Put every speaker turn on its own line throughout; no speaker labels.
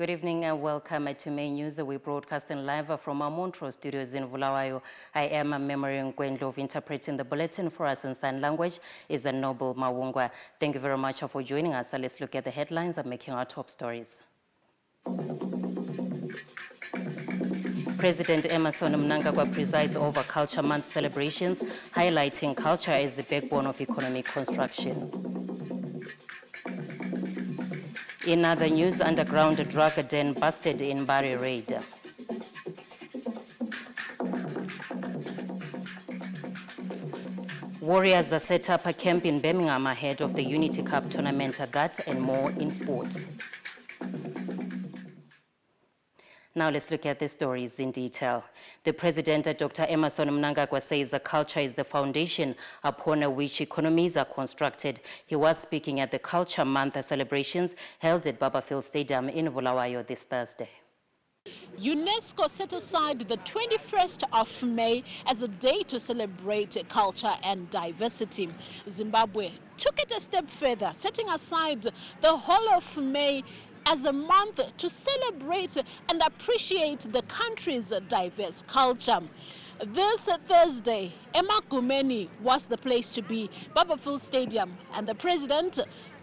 Good evening and welcome to Main News. We're broadcasting live from our Montrose studios in Bulawayo. I am Memory Ngwendlov. Interpreting the bulletin for us in sign language is a Noble Mawungwa. Thank you very much for joining us. Let's look at the headlines and making our top stories. President Emmerson Mnangagwa presides over Culture Month celebrations, highlighting culture as the backbone of economic construction. In other news, underground drug den busted in Harare raid. Warriors are set up a camp in Birmingham ahead of the Unity Cup tournament. That and more in sports. Now let's look at the stories in detail. The President, Dr. Emmerson Mnangagwa, says that culture is the foundation upon which economies are constructed. He was speaking at the Culture Month celebrations held at Babafield Stadium in Bulawayo this Thursday.
UNESCO set aside the 21st of May as a day to celebrate culture and diversity. Zimbabwe took it a step further, setting aside the whole of May as a month to celebrate and appreciate the country's diverse culture. This Thursday, Emagumeni was the place to be, Babafield Stadium, and the President,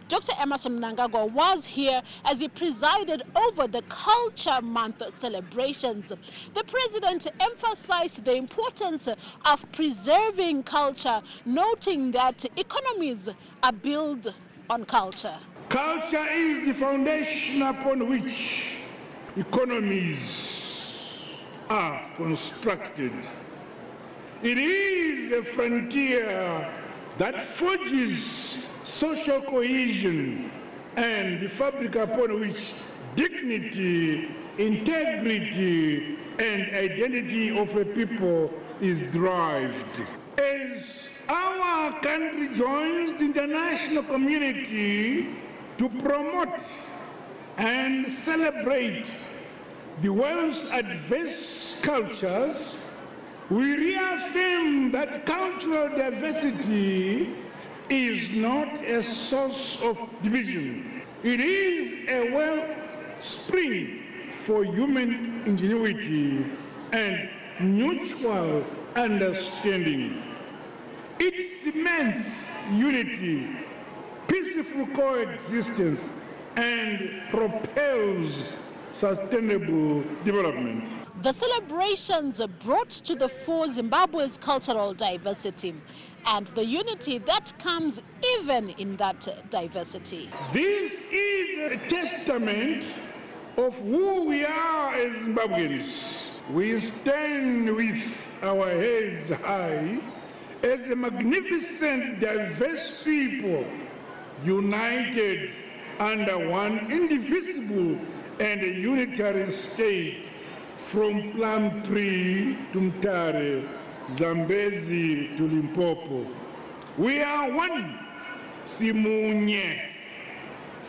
Dr. Emmerson Mnangagwa, was here as he presided over the Culture Month celebrations. The President emphasized the importance of preserving culture, noting that economies are built on culture.
Culture is the foundation upon which economies are constructed. It is a frontier that forges social cohesion and the fabric upon which dignity, integrity, and identity of a people is derived. As our country joins the international community to promote and celebrate the world's adverse cultures, we reaffirm that cultural diversity is not a source of division. It is a wellspring for human ingenuity and mutual understanding. It cements unity, peaceful coexistence, and propels sustainable development.
The celebrations brought to the fore Zimbabwe's cultural diversity and the unity that comes even in that diversity.
This is a testament of who we are as Zimbabweans. We stand with our heads high as a magnificent, diverse people, united under one indivisible and a unitary state, from Plum Tree to Mtare, Zambezi to Limpopo. We are one. Simunye,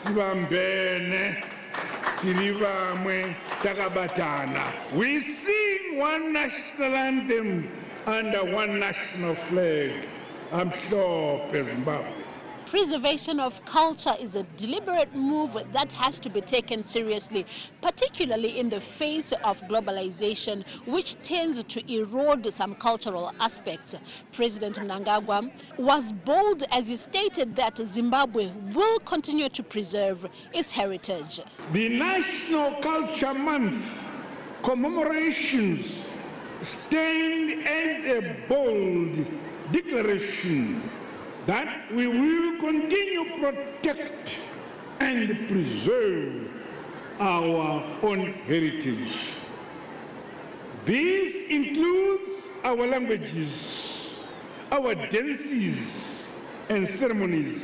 Sibambene, Silivamwe, Takabatana. We sing one national anthem under one national flag. I'm sure, Zimbabwe.
Preservation of culture is a deliberate move that has to be taken seriously, particularly in the face of globalization, which tends to erode some cultural aspects. President Mnangagwa was bold as he stated that Zimbabwe will continue to preserve its heritage.
The National Culture Month commemorations stand as a bold declaration that we will continue to protect and preserve our own heritage. This includes our languages, our dances and ceremonies,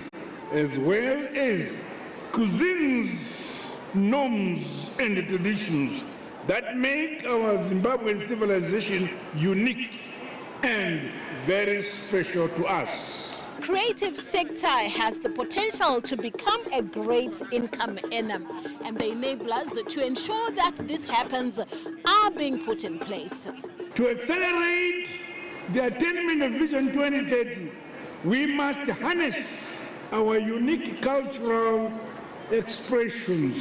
as well as cuisines, norms and traditions that make our Zimbabwean civilization unique and very special to us.
Creative sector has the potential to become a great income earner, and the enablers to ensure that this happens are being put in place.
To accelerate the attainment of Vision 2030, we must harness our unique cultural expressions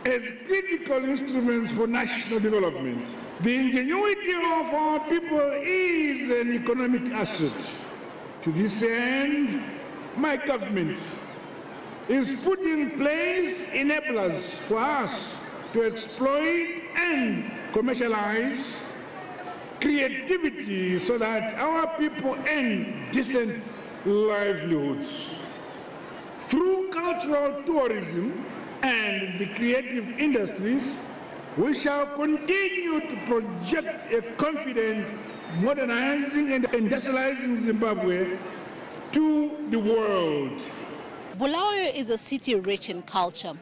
as critical instruments for national development. The ingenuity of our people is an economic asset. To this end, my government is putting in place enablers for us to exploit and commercialize creativity so that our people earn decent livelihoods. Through cultural tourism and the creative industries, we shall continue to project a confident, modernizing and industrializing Zimbabwe to the world.
Bulawayo is a city rich in culture.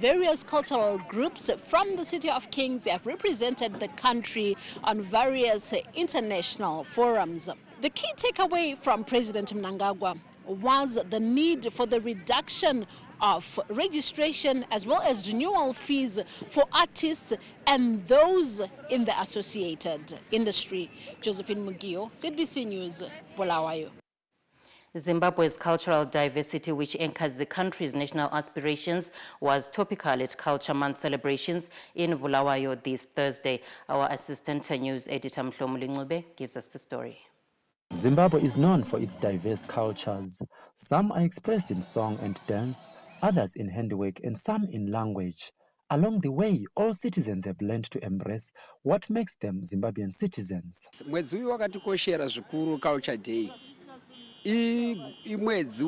Various cultural groups from the City of Kings have represented the country on various international forums. The key takeaway from President Mnangagwa was the need for the reduction of registration as well as renewal fees for artists and those in the associated industry. Josephine Mugio, CBC News, Bulawayo.
Zimbabwe's cultural diversity, which anchors the country's national aspirations, was topical at Culture Month celebrations in Bulawayo this Thursday. Our assistant news editor Mhlomuli Ncube gives us the story.
Zimbabwe is known for its diverse cultures. Some are expressed in song and dance, others in handiwork, and some in language. Along the way, all citizens have learned to embrace what makes them Zimbabwean citizens.
Mwedzi uyu wakatikoshera zvikuru Culture Day. Imwedzi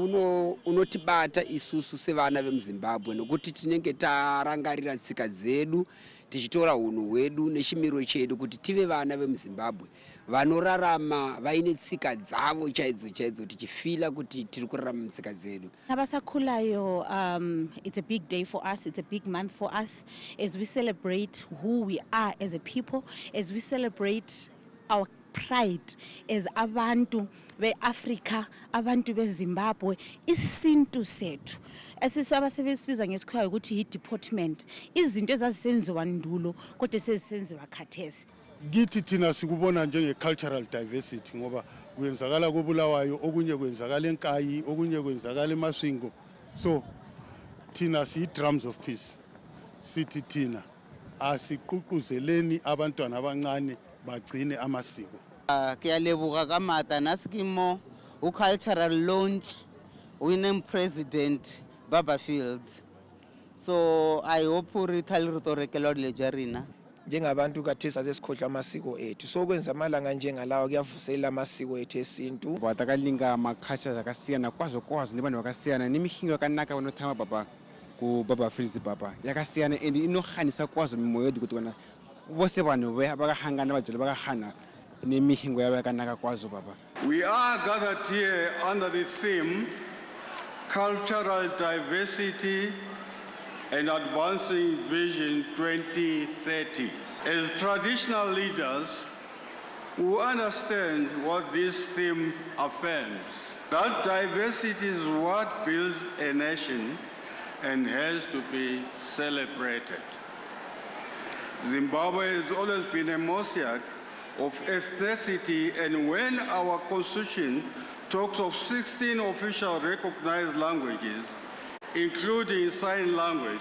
unotibata isusu sevana vemuZimbabwe nokuti tinenge tarangarira tsika dzedu tichitora unhu hwedu nechimiro chedu kuti tive vana vemuZimbabwe vanorarama vaine tsika dzavo chaidzo tichifila kuti tiri kurarama mutsika dzedu.
Nabasakhulayo, it's a big day for us, it's a big month for us as we celebrate who we are as a people, as we celebrate our pride as abantu be-Africa, abantu be-Zimbabwe, isintu sethu esisabasebesibiza ngesikhaya ukuthi yi-deportment, izinto ezazisenziwa ndulo kodwa sezisenziwa khathesi.
Kithi thina sikubona njenge-cultural diversity ngoba kwenzakala koBulawayo, okunye kwenzakala eNkayi, okunye kwenzakala eMasvingo. So thina siyi-drums of peace. Sithi thina asiququzeleni abantwana abancane bagcine amasiko.
Kuyalebuka kamata nasikimo cultural launch winning president Baba Fields. So I hope urithali ritorekelo lejarina.
Njengabantu kathesa sesikhohla amasiko ethu. So kwenza amalanga njengalawa kuyavuselela amasiko ethu esintu.
Batakalinga amakhasha zakasiyana kwazo nebantu bakasiyana nemihingo yakanaka banothama baba ku Baba Fields baba. Yakasiyana and inohanisa kwazo mimoyo yedu kuti wana bose bantu bakahangana bajele bakahana. We are
gathered here under the theme Cultural Diversity and Advancing Vision 2030. As traditional leaders who understand what this theme affirms, that diversity is what builds a nation and has to be celebrated. Zimbabwe has always been a mosaic of ethnicity, and when our constitution talks of 16 official recognized languages, including sign language,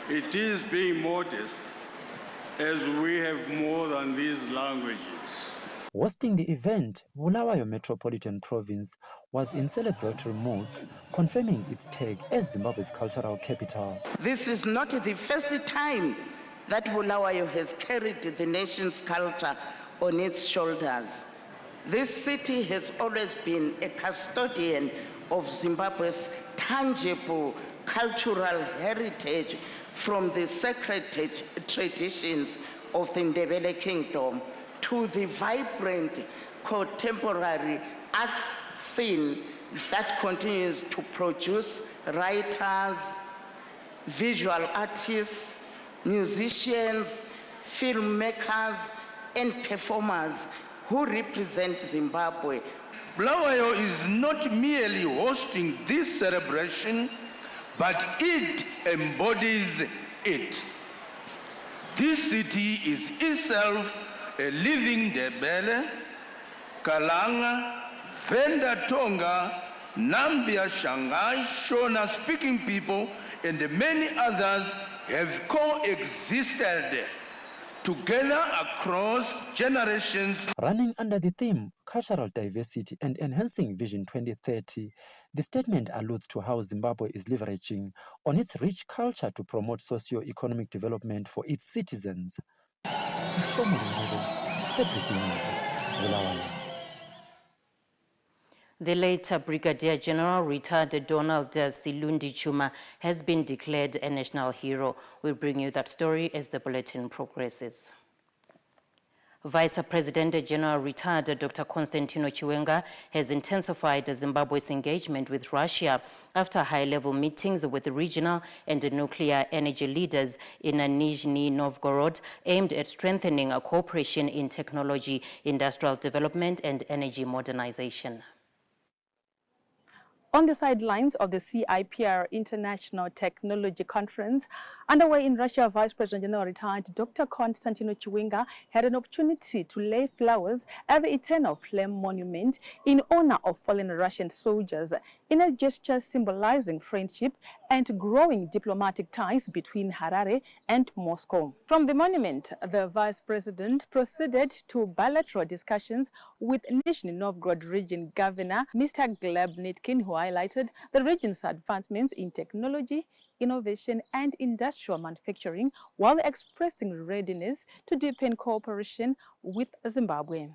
it is being modest as we have more than these languages.
Hosting the event, Bulawayo Metropolitan Province was in celebratory mood, confirming its tag as Zimbabwe's cultural capital.
This is not the first time that Bulawayo has carried the nation's culture on its shoulders. This city has always been a custodian of Zimbabwe's tangible cultural heritage, from the sacred traditions of the Ndebele Kingdom to the vibrant contemporary art scene that continues to produce writers, visual artists, musicians, filmmakers, and performers who represent Zimbabwe.
Bulawayo is not merely hosting this celebration, but it embodies it. This city is itself a living Ndebele, Kalanga, Venda Tonga, Nambia, Shanghai, Shona speaking people, and many others have coexisted together across generations.
Running under the theme Cultural Diversity and Enhancing Vision 2030, the statement alludes to how Zimbabwe is leveraging on its rich culture to promote socio-economic development for its citizens.
The late Brigadier General retired Donald Silundi Chuma has been declared a national hero. We'll bring you that story as the bulletin progresses. Vice President General retired Dr. Constantino Chiwenga has intensified Zimbabwe's engagement with Russia after high-level meetings with regional and nuclear energy leaders in Nizhny Novgorod aimed at strengthening cooperation in technology, industrial development and energy modernization.
On the sidelines of the CIPR International Technology Conference underway in Russia, Vice President General retired Dr. Constantino Chiwenga had an opportunity to lay flowers at the Eternal Flame Monument in honor of fallen Russian soldiers, in a gesture symbolizing friendship and growing diplomatic ties between Harare and Moscow. From the monument, the Vice President proceeded to bilateral discussions with Nizhny Novgorod Region Governor Mr. Gleb Nitkin, who highlighted the region's advancements in technology, innovation and industrial manufacturing, while expressing readiness to deepen cooperation with Zimbabwe.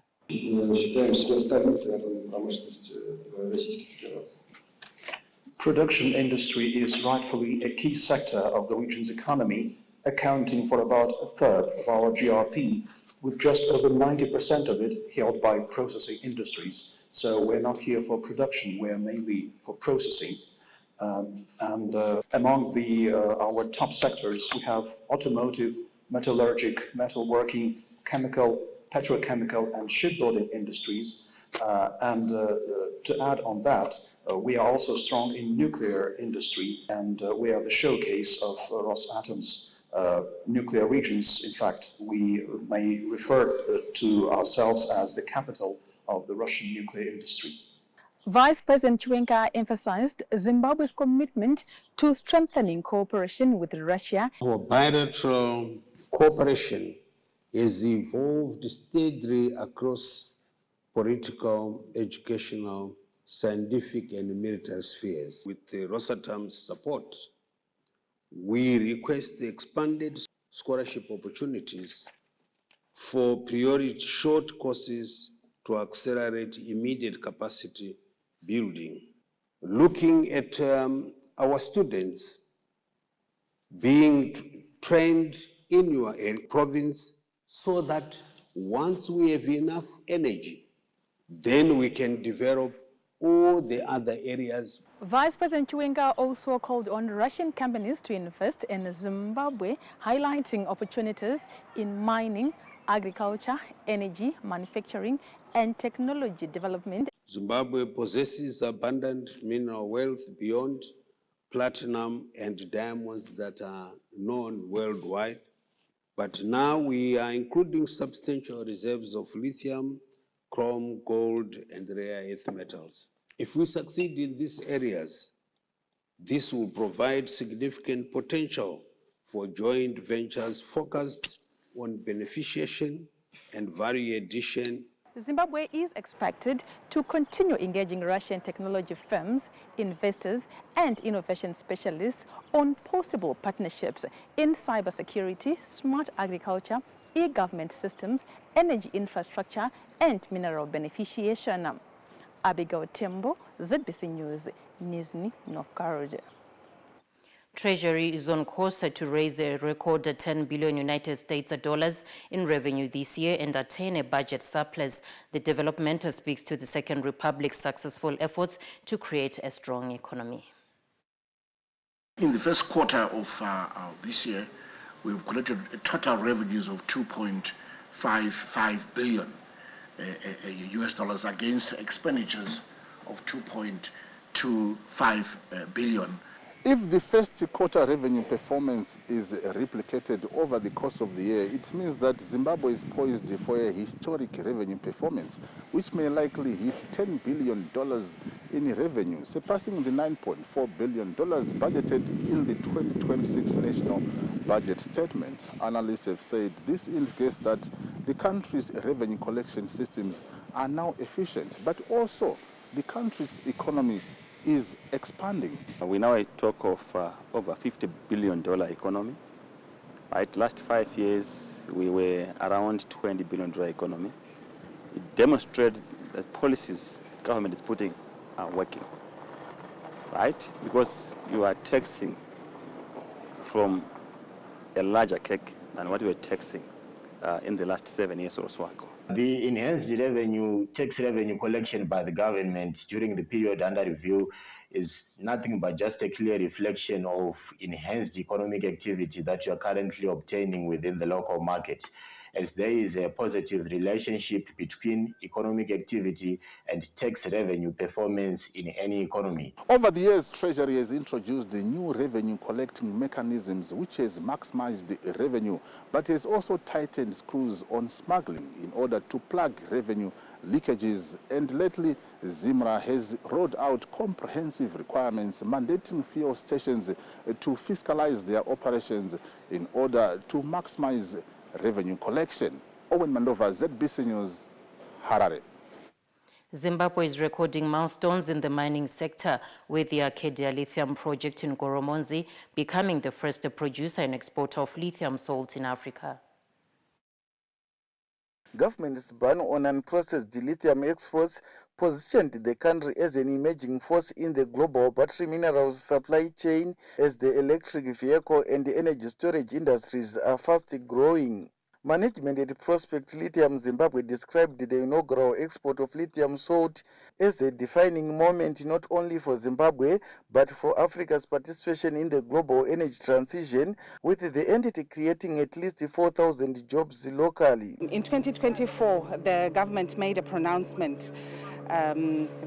Production industry is rightfully a key sector of the region's economy, accounting for about a third of our GRP, with just over 90% of it held by processing industries. So we're not here for production, we're mainly for processing. Among our top sectors, we have automotive, metallurgic, metalworking, chemical, petrochemical, and shipbuilding industries. To add on that, we are also strong in nuclear industry, and we are the showcase of Rosatom's nuclear regions. In fact, we may refer to ourselves as the capital of the Russian nuclear industry.
Vice President Chiwenga emphasized Zimbabwe's commitment to strengthening cooperation with Russia.
Our bilateral cooperation has evolved steadily across political, educational, scientific and military spheres. With Rosatom's support, we request expanded scholarship opportunities for priority short courses to accelerate immediate capacity building. Looking at our students being trained in your province, so that once we have enough energy, then we can develop all the other areas.
Vice President Chiwenga also called on Russian companies to invest in Zimbabwe, highlighting opportunities in mining, agriculture, energy, manufacturing, and technology development.
Zimbabwe possesses abundant mineral wealth beyond platinum and diamonds that are known worldwide. But now we are including substantial reserves of lithium, chrome, gold, and rare earth metals. If we succeed in these areas, this will provide significant potential for joint ventures focused on beneficiation and value addition.
Zimbabwe is expected to continue engaging Russian technology firms, investors, and innovation specialists on possible partnerships in cybersecurity, smart agriculture, e-government systems, energy infrastructure, and mineral beneficiation. Abigail Tembo, ZBC News, Nizhny Novgorod.
Treasury is on course to raise a record $10 billion United States dollars in revenue this year and attain a budget surplus. The development speaks to the Second Republic's successful efforts to create a strong economy.
In the first quarter of this year, we've collected total revenues of $2.55 billion US dollars against expenditures of $2.25 billion.
If the first quarter revenue performance is replicated over the course of the year, it means that Zimbabwe is poised for a historic revenue performance, which may likely hit $10 billion in revenue, surpassing the $9.4 billion budgeted in the 2026 national budget statement. Analysts have said this indicates that the country's revenue collection systems are now efficient, but also the country's economy is expanding.
We now talk of over $50 billion economy. Right, last 5 years we were around $20 billion economy. It demonstrates that policies government is putting are working. Right, because you are taxing from a larger cake than what we were taxing in the last 7 years or so ago.
The enhanced tax revenue collection by the government during the period under review is nothing but just a clear reflection of enhanced economic activity that you are currently obtaining within the local market, as there is a positive relationship between economic activity and tax revenue performance in any economy.
Over the years, Treasury has introduced the new revenue collecting mechanisms which has maximized the revenue, but has also tightened screws on smuggling in order to plug revenue leakages. And lately, ZIMRA has rolled out comprehensive requirements mandating fuel stations to fiscalize their operations in order to maximize revenue collection. Owen Mandova, ZBC News, Harare.
Zimbabwe is recording milestones in the mining sector, with the Arcadia lithium project in Goromonzi becoming the first producer and exporter of lithium salts in Africa.
Government's ban on unprocessed lithium exports positioned the country as an emerging force in the global battery minerals supply chain, as the electric vehicle and the energy storage industries are fast growing. Management at Prospect Lithium Zimbabwe described the inaugural export of lithium salt as a defining moment not only for Zimbabwe but for Africa's participation in the global energy transition, with the entity creating at least 4,000 jobs locally.
In 2024, the government made a pronouncement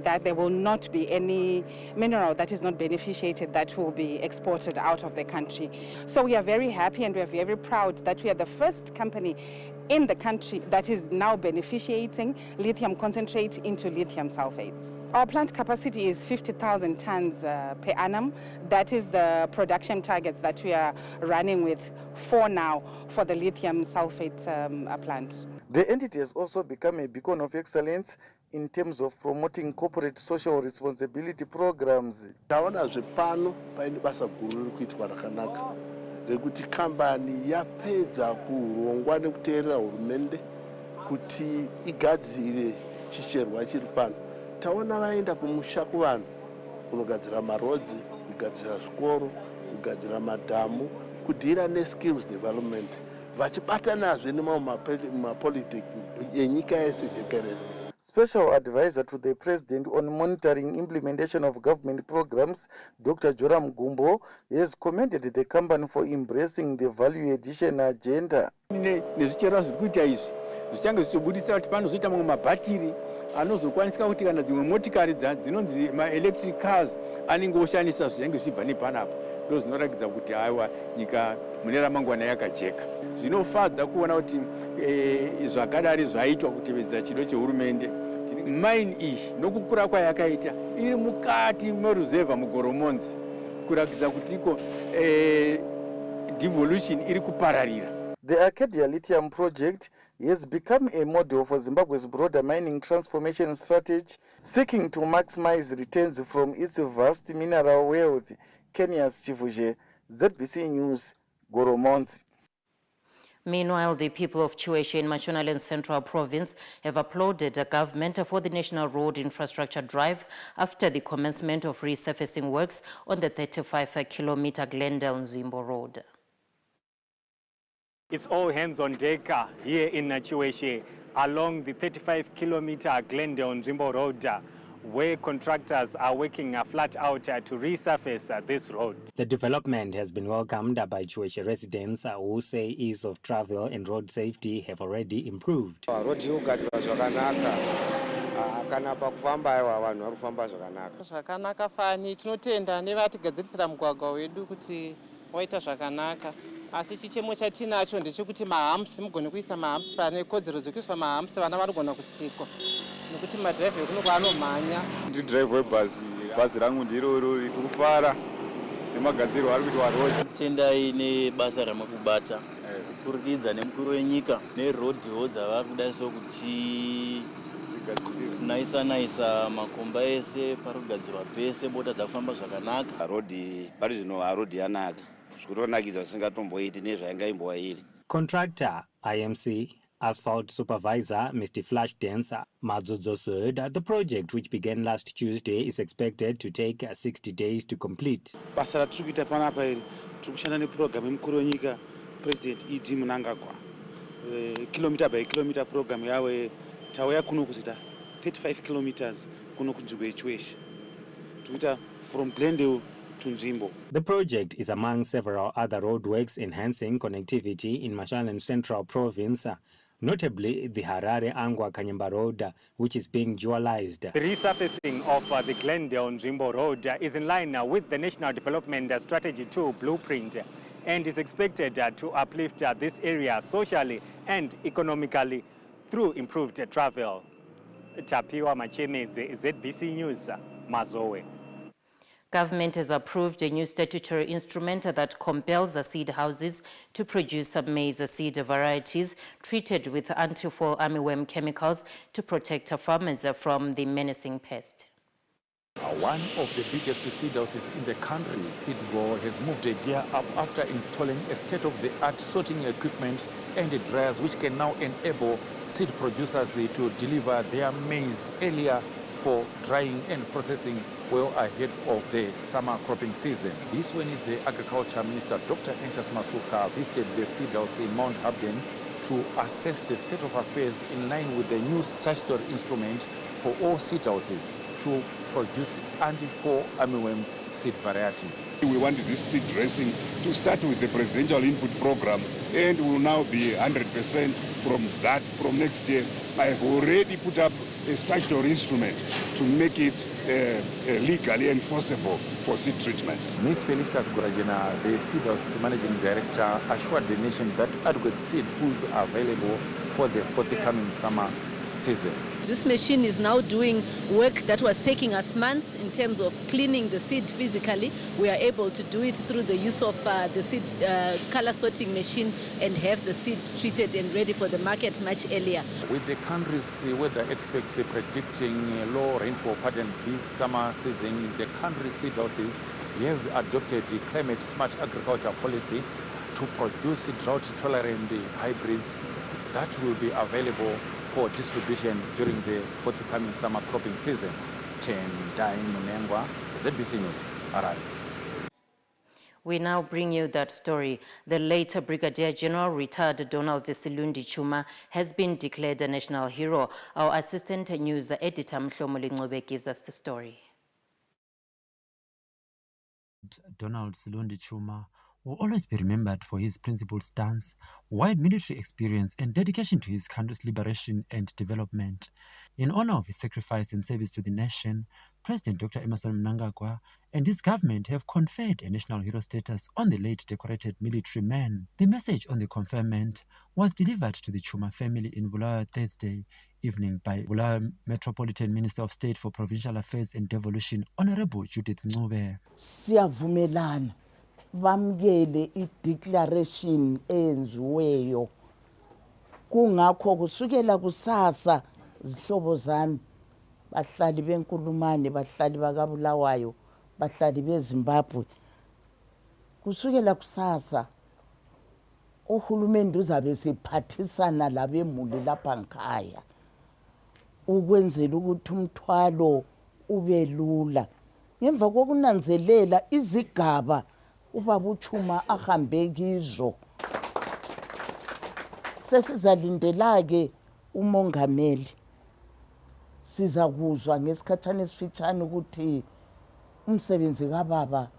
that there will not be any mineral that is not beneficiated that will be exported out of the country. So we are very happy and we are very proud that we are the first company in the country that is now beneficiating lithium concentrate into lithium sulfate. Our plant capacity is 50,000 tons per annum. That is the production targets that we are running with for now for the lithium sulfate plant.
The entity has also become a beacon of excellence in terms of promoting corporate social responsibility programs.
Taona zvepano paine basa guru riri kuitwa rakanaka rekuti kambani yapedza kurongwa nekuteerera hurumende kuti igadzire chicherwa chiri pano. Taona vaenda kumusha kuvanhu kunogadzira marodzi, kugadzira zvikoro, kugadzira madhamu, kudhira neskills development, vachibatanazve nemapolitiki enyika yese jekerere.
Special Advisor to the President on monitoring implementation of government programs, Dr. Joram Gumbo, has commended the company for embracing the value addition agenda.
Nezvichera zviri kuita izvi zvichange zvichibudisa kuti panozoita mamwe mabhatiri anozokwanisika kuti kana dzimwe motikari dzinonzi ma-electric cars anenge oshandisa zvinenge zvichibva nepanapo. Ndo zvinoratidza kuti aiwa nyika mune ramangwana yakajeka. Zvinofadza kuona kuti zvakadari zvaitwa kutevedza chido chehurumende. Mine iyi nokukura kwayakaita iri mukati meruzevha mugoromonzi, kurakidza kuti iko devolution iri kupararira.
The Arcadia lithium project has become a model for Zimbabwe's broader mining transformation strategy, seeking to maximize returns from its vast mineral wealth. Kenya's Chivuje, ZBC News, Goromonzi.
Meanwhile, the people of Chiweshe in Mashonaland Central Province have applauded the government for the National Road Infrastructure Drive after the commencement of resurfacing works on the 35-kilometer Glendale-Nzimbo Road.
It's all hands on deck here in Chiweshe along the 35-kilometer Glendale-Nzimbo Road,
where contractors are working flat out to resurface this road. The development has been welcomed by Jewish residents who say ease of travel and road safety have already improved.
Zvakanaka fani tinotenda nevatigadzirira mugwagwa wedu kuti waita zvakanaka. Asi chichemo chatinacho ndechekuti mahamps mugone kuisa mahamps pane kodzero dzekuiswa mahamps vana vanogona kutsikwa. Nekuti madhiraivhi ekuno kwaanomhanya. Ndidhiraivhi webhazi rangu ndiroro kufara nemagadziriro ari kuitwa road.
Tendai nebasa ramakubata kukurikidza nemukuru wenyika nerodhiwo dzavari kudai sokuti naisa makomba ese parikugadzirwa pese bota dzakufamba zvakanaka. Rodhi pari zvino rodhi yanaka zvikutonakidza zvisingatomboiti nezvaingaimbova iri.
Contractor IMC Asphalt Supervisor Mr. Flashdance Madzodzo said the project, which began last Tuesday, is expected to take 60 days to complete.
Basa ratiri kuita panapa iri tiri kushanda nepurogiramu yemukuru wenyika President E.D. Mnangagwa, kilometer by kilometer program yawe tauya kuno kuzita 35 kilometers kuno kunzvimbo yechweshe tuita from Glendale to Nzvimbo.
The project is among several other roadworks enhancing connectivity in Mashonaland Central Province, notably the Harare-Angwa-Kanyamba Road, which is being dualized. The resurfacing of the Glendale-Nzvimbo Road is in line with the National Development Strategy 2 blueprint and is expected to uplift this area socially and economically through improved travel. Tapiwa Machemeze, ZBC News, Mazowe.
Government has approved a new statutory instrument that compels the seed houses to produce maize seed varieties treated with anti-fall armyworm chemicals to protect farmers from the menacing pest.
One of the biggest seed houses in the country, Seedgrow, has moved a gear up after installing a state-of-the-art sorting equipment and dryers which can now enable seed producers to deliver their maize earlier for drying and processing well ahead of the summer cropping season. This when the Agriculture Minister Dr. Anxious Masuka visited the seed house in Mount Abden to assess the state of affairs in line with the new statutory instrument for all seed houses to produce anti-fall armyworm seed varieties.
We want this seed dressing to start with the presidential input program and will now be 100% from next year. I have already put up a statutory instrument to make it legally enforceable for seed treatment.
Ms. Felicitas Gurajena, the seed house managing director, assured the nation that adequate seed will be available for the forthcoming summer season.
This machine is now doing work that was taking us months in terms of cleaning the seed physically. We are able to do it through the use of the seed color sorting machine and have the seeds treated and ready for the market much earlier.
With the country's weather experts predicting low rainfall patterns this summer season, the country's seed houses have adopted the climate smart agriculture policy to produce drought-tolerant hybrids that will be available for distribution during the forthcoming summer cropping season. Tendai Munengwa, ZBC News, Harare.
We now bring you that story. The late Brigadier General retired Donald Silundi Chuma has been declared a national hero. Our assistant news editor Mhlomo Lingcobe gives us the story.
Donald Silundi Chuma will always be remembered for his principled stance, wide military experience, and dedication to his country's liberation and development. In honor of his sacrifice and service to the nation, President Dr. Emmerson Mnangagwa and his government have conferred a national hero status on the late decorated military man. The message on the conferment was delivered to the Chuma family in Bulawayo Thursday evening by Bulawayo Metropolitan Minister of State for Provincial Affairs and Devolution, Honorable Judith Ncube.
Siyavumelana bamkele i-declaration enziweyo kungakho kusukela kusasa zihlobo zami bahlali benkulumane bahlali bakabulawayo bahlali beZimbabwe kusukela kusasa uhulumende uzabe siphathisana labemuli lapha ngikhaya ukwenzela ukuthi umthwalo ube lula ngemva kokunanzelela izigaba ubaba uChuma ahambe kizo sesizalindela ke umongameli sizakuzwa ngesikhathana esifitshane ukuthi umsebenzi kababa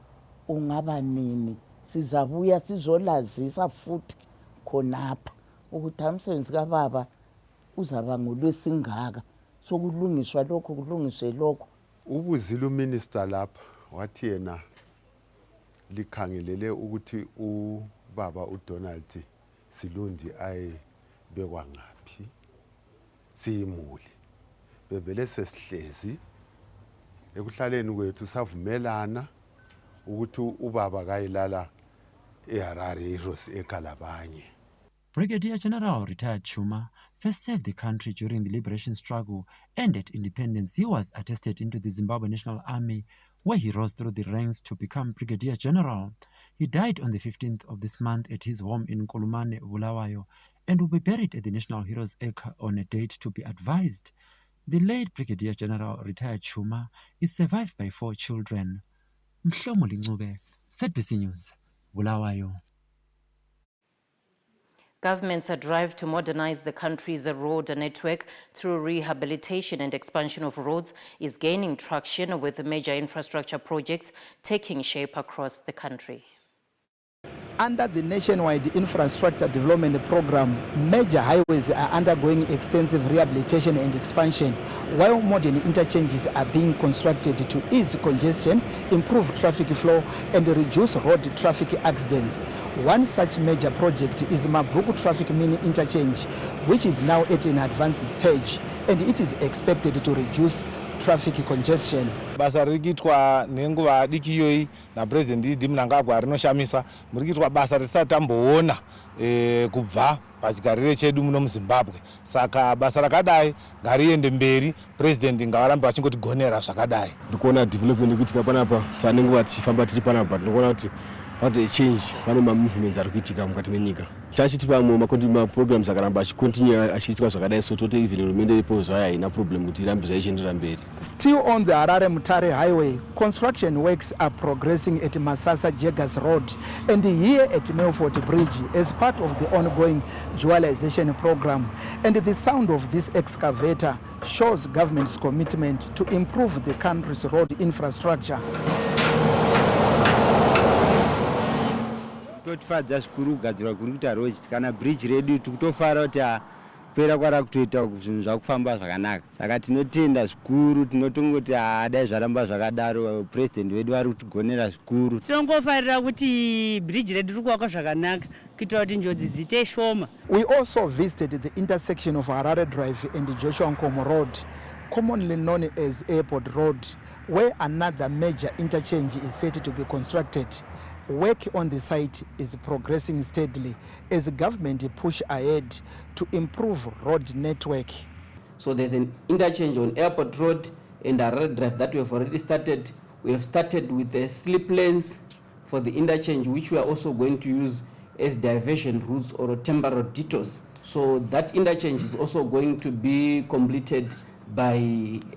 ungaba nini. Sizabuya sizolazisa futhi khonapha ukuthi umsebenzi kababa uzaba ngolwesingaka sokulungiswa lokho kulungiswe lokho.
Ubuzile uminister lapha wathi yena likhangelele ukuthi ubaba uDonald Silundi ayebekwa ngaphi siyimuli bevele sesihlezi ekuhlaleni kwethu savumelana ukuthi ubaba kayilala eHarare iRose eKalabanye.
Brigadier General retired Chuma first served the country during the liberation struggle, and at independence he was attested into the Zimbabwe National Army, where he rose through the ranks to become Brigadier General. He died on the 15th of this month at his home in Kolumane, Bulawayo, and will be buried at the National Heroes Acre on a date to be advised. The late Brigadier General retired Chuma is survived by 4 children. Mhlomo Ncube, ZBC News, Bulawayo.
Government's drive to modernize the country's road network through rehabilitation and expansion of roads is gaining traction, with major infrastructure projects taking shape across the country.
Under the nationwide infrastructure development program, major highways are undergoing extensive rehabilitation and expansion, while modern interchanges are being constructed to ease congestion, improve traffic flow, and reduce road traffic accidents. One such major project is Mavuku Traffic Mini Interchange, which is now at an advanced stage, and it is expected to reduce traffic congestion.
Basa rikitwa nenguva dikiyoi na President Idi Mnangagwa rinoshamisa murikitwa basa risatamboona kubva pachigarire chedu muno muZimbabwe. Saka basa rakadai ngariende mberi, President ngavaramba vachingotigonera zvakadai.
Ndikuona development kuitika panapa sanenguva tichifamba tiri panapa ndinoona kuti pane change, pane movements ari kuitika mukati menyika. Chachiti pamwe programs akaramba achikontinue achiitwa zvakadai, so tote even hurumende iripo zvaya haina problem kuti irambe zvaichiendera mberi.
Still on the Harare-Mutare highway, construction works are progressing at Masasa-Jegas Road and here at Melfort Bridge as part of the ongoing dualization program. And the sound of this excavator shows government's commitment to improve the country's road infrastructure.
Totofadza zvikuru kugadzirwa kuri kuita road kana bridge redu tikutofara kuti pera kwara kutoita zvinhu zvakufamba zvakanaka. Saka tinotenda zvikuru, tinotongoti dai zvaramba zvakadaro, president wedu vari kutigonera zvikuru.
Tinongofarira kuti bridge redu riri kuwakwa zvakanaka kuitira kuti njodzi dziite shoma.
We also visited the intersection of Harare Drive and Joshua Nkomo Road, commonly known as Airport Road, where another major interchange is set to be constructed. Work on the site is progressing steadily as the government push ahead to improve road network.
So there's an interchange on Airport Road and Harare Drive that we have already started. We have started with the slip lanes for the interchange, which we are also going to use as diversion routes or temporary detours. So that interchange is also going to be completed by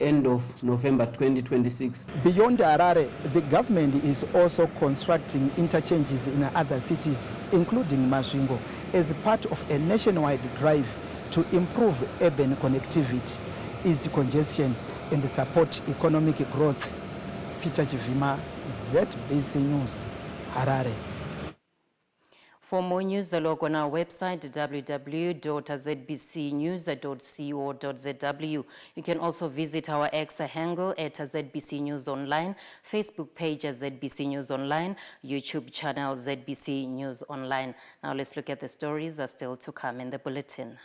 end of November 2026.
Beyond Harare, the government is also constructing interchanges in other cities, including Masvingo, as part of a nationwide drive to improve urban connectivity, ease congestion, and support economic growth. Peter Chivima, ZBC News, Harare.
For more news, log on our website www.zbcnews.co.zw. You can also visit our X handle at ZBC News Online, Facebook page at ZBC News Online, YouTube channel ZBC News Online. Now let's look at the stories that are still to come in the bulletin.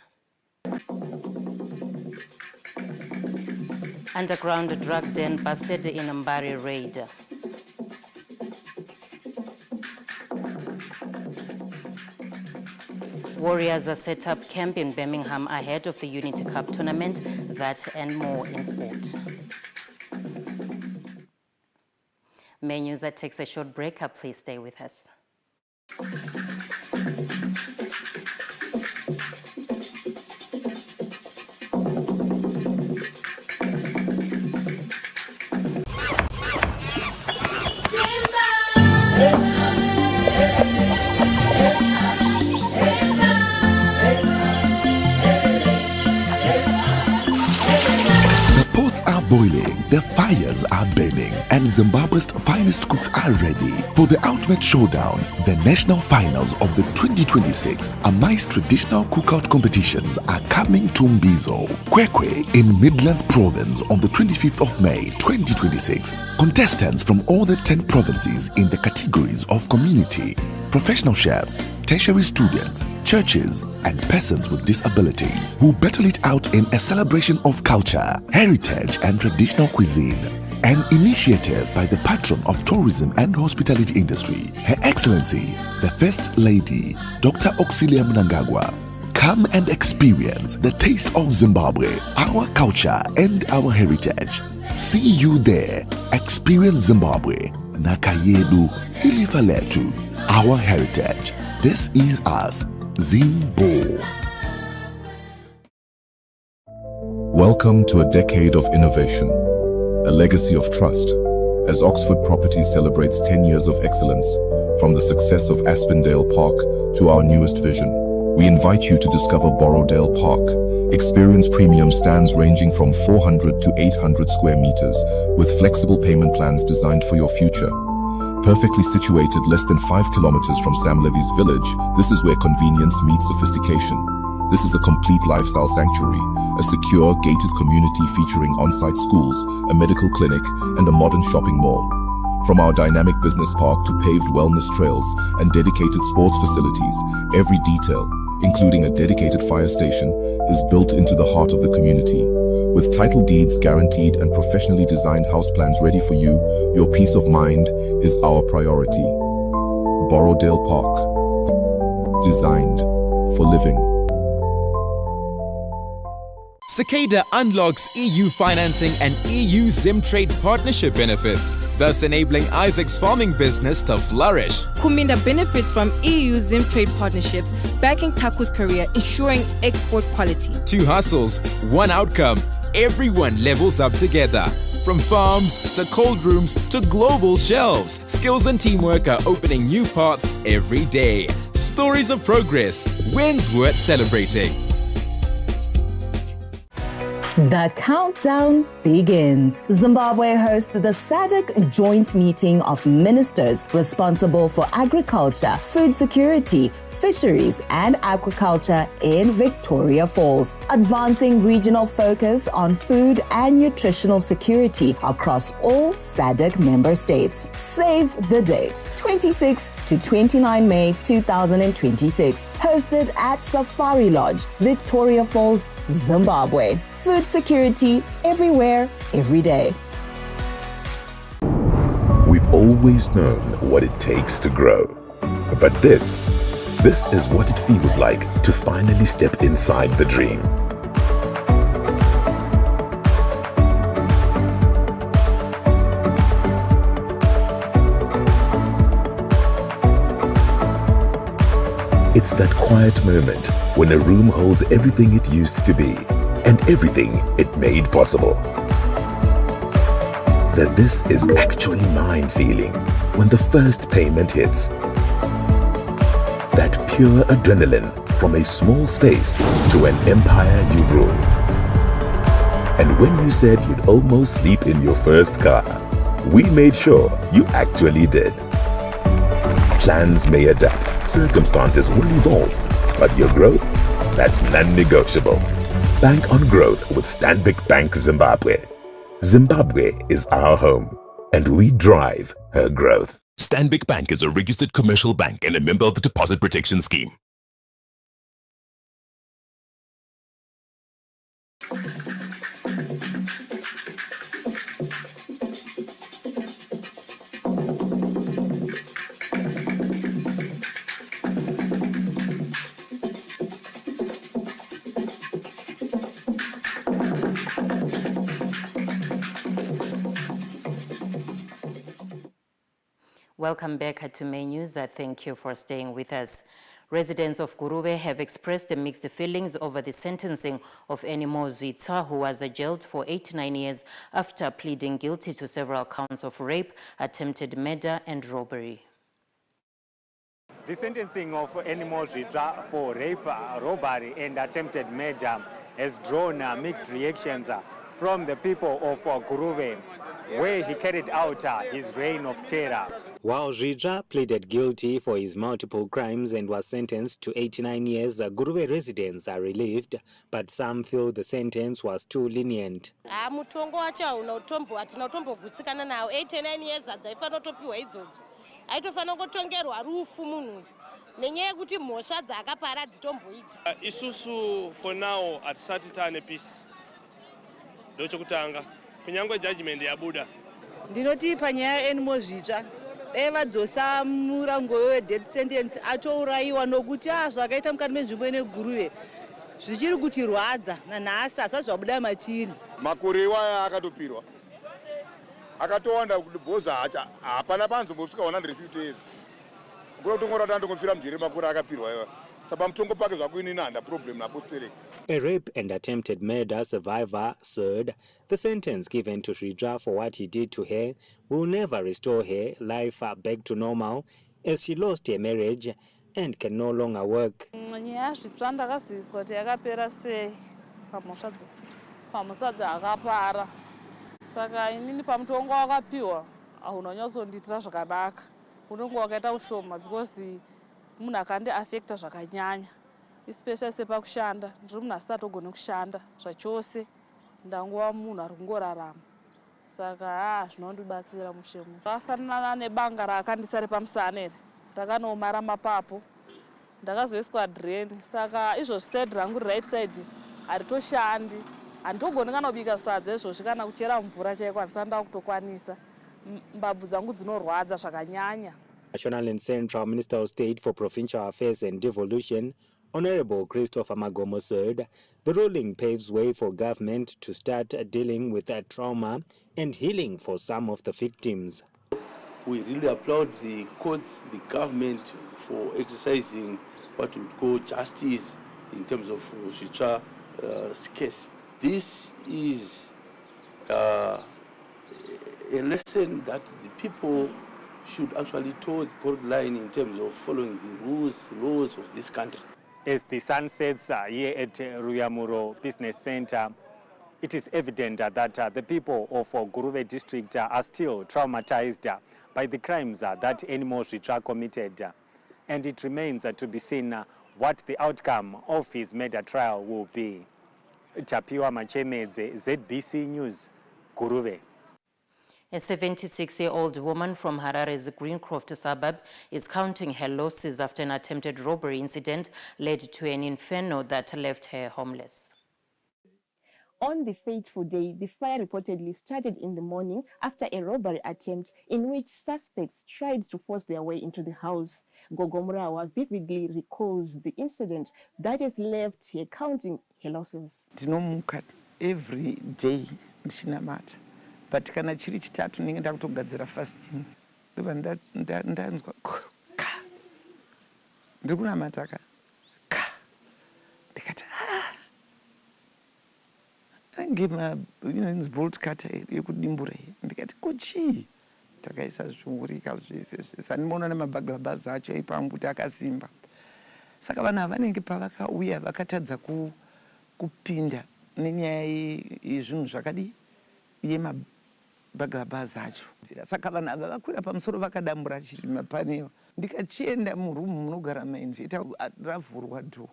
Underground drug den busted in Mbari raid. Warriors are set up camp in Birmingham ahead of the Unity Cup tournament. That and more in sport. May news that takes a short break. Please stay with us.
Pots are boiling, the fires are burning, and Zimbabwe's finest cooks are ready for the ultimate showdown, the national finals of the 2026 Amais traditional cookout competitions are coming to Mbizo, Kwekwe in Midlands Province on the 25th of May 2026. Contestants from all the 10 provinces in the categories of community, professional chefs, tertiary students, churches, and persons with disabilities will battle it out in a celebration of culture, heritage, and traditional cuisine. An initiative by the patron of tourism and hospitality industry, Her Excellency, the First Lady, Dr. Auxilia Mnangagwa. Come and experience the taste of Zimbabwe, our culture, and our heritage. See you there. Experience Zimbabwe. Nakayedu Ilifaletu. Our heritage. This is us. Zimbo.
Welcome to a decade of innovation, a legacy of trust, as Oxford Properties celebrates 10 years of excellence, from the success of Aspendale Park to our newest vision. We invite you to discover Borrowdale Park. Experience premium stands ranging from 400 to 800 square meters, with flexible payment plans designed for your future. Perfectly situated less than 5 kilometers from Sam Levy's village, this is where convenience meets sophistication. This is a complete lifestyle sanctuary, a secure, gated community featuring on-site schools, a medical clinic, and a modern shopping mall. From our dynamic business park to paved wellness trails and dedicated sports facilities, every detail, including a dedicated fire station, is built into the heart of the community. With title deeds guaranteed and professionally designed house plans ready for you, your peace of mind is our priority. Borrowdale Park. Designed for living.
Cicada unlocks EU financing and EU Zimtrade partnership benefits, thus enabling Isaac's farming business to flourish.
Kuminda benefits from EU Zimtrade partnerships, backing Taku's career, ensuring export quality.
2 hustles, 1 outcome. Everyone levels up together. From farms to cold rooms to global shelves, skills and teamwork are opening new paths every day. Stories of progress, wins worth celebrating.
The countdown begins. Zimbabwe hosts the SADC joint meeting of ministers responsible for agriculture, food security, fisheries, and aquaculture in Victoria Falls, advancing regional focus on food and nutritional security across all SADC member states. Save the date, 26 to 29 May 2026, hosted at Safari Lodge, Victoria Falls, Zimbabwe. Food security everywhere, every day.
We've always known what it takes to grow. But this is what it feels like to finally step inside the dream. It's that quiet moment when a room holds everything it used to be and everything it made possible. That this is actually mine feeling when the first payment hits. That pure adrenaline from a small space to an empire you rule. And when you said you'd almost sleep in your first car, we made sure you actually did. Plans may adapt, circumstances will evolve, but your growth, that's non-negotiable. Bank on growth with Stanbic Bank Zimbabwe. Zimbabwe is our home, and we drive her growth.
Stanbic Bank is a registered commercial bank and a member of the Deposit Protection Scheme.
Welcome back to Main News. Thank you for staying with us. Residents of Gurube have expressed mixed feelings over the sentencing of Enimo Zwitsa, who was jailed for 89 years after pleading guilty to several counts of rape, attempted murder, and robbery.
The sentencing of Enimo Zwitsa for rape, robbery, and attempted murder has drawn mixed reactions from the people of Guruve, where he carried out his reign of terror. While Zhidra pleaded guilty for his multiple crimes and was sentenced to 89 years, Guruve residents are relieved, but some feel the sentence was too lenient.
Mutongo wacho hauna utombo hatina utombogutsikana nawo 89 years adzaifana kutopiwa idzodzo aitofana kutongerwa rufu munhu nenyaya yekuti mhosva dzakapara dzitomboita.
Isusu for now hatisati taane peace ndochokutanga kunyangwe judgment yabuda.
Ndinoti panyaya enimo Zhidra vadzosa murango wedeath sentence atourayiwa nokuti zvakaita mukati menzvimbo ine Guruve zvichiri kutirwadza nanhasi asati zvabuda matiri.
Makore iwaya akatopirwa akatowanda kudibhoza hapana panzombosvika 150 years kuda kutongora kuti andongofira mjere makore akapirwa iwa saka mutongo pake zvakuini nanda problem napostereki.
A rape and attempted murder survivor said the sentence given to Zhidra for what he did to her will never restore her life back to normal, as she lost her marriage and can no longer work.
Nyaya Zhidra ndakaziviswa kuti yakapera sei pamusadzi akapara, saka inini pamutongo wakapiwa haunonyatsondiitira zvakanaka, unenge wakaita ushoma because munhu akandiafecta zvakanyanya, especially sepakushanda. Ndiri munhu asisatogone kushanda zvachose, ndangova munhu ari kungorarama, saka zvinondibatsira mushemo. Zvakafanana nebanga raakandisa repamusana ere, ndakanoomara mapapu, ndakazoiswa drain, saka izvozvi side rangu right side haritoshandi, handitogoni kana kubika sadza izvozvi kana kuchera mvura chaiko handisati ndakutokwanisa, mbabvu dzangu dzinorwadza zvakanyanya.
National and Central Minister of State for Provincial Affairs and Devolution, Honorable Christopher Magomo said the ruling paves way for government to start dealing with that trauma and healing for some of the victims.
We really applaud the courts, the government for exercising what we call justice in terms of Zhidra's case. This is a lesson that the people should actually toe the court line in terms of following the laws of this country.
As the sun sets here at Ruyamuro Business Center, it is evident that the people of Guruve district are still traumatized by the crimes that Enimo Zhidra committed, and it remains to be seen what the outcome of his murder trial will be. Chapiwa Machemedze, ZBC News, Guruve.
A 76-year-old woman from Harare's Greencroft suburb is counting her losses after an attempted robbery incident led to an inferno that left her homeless.
On the fateful day, the fire reportedly started in the morning after a robbery attempt in which suspects tried to force their way into the house. Gogomurawa vividly recalls the incident that has left her counting her losses.
Every day, ndichinamata. But kana chiri chitatu ndinge ndakutogadzira fasting. Ndoba ndanzwa ndiri kunamata ndikati angema bolt cutter yekudimbura ndikati kuchii takaisa zvingurika zvese sandimoona nemabhaglabazi acho ipangu kuti akasimba. Saka vanhu vanenge pavakauya vakatadza kupinda nenyaya yezvinhu zvakadi yemabhaglabazi acho. Saka vanhu ava vakwira pamusoro vakadambura chirimwa panewo. Ndikachienda murumu munogara mainvita ravhurwa dho.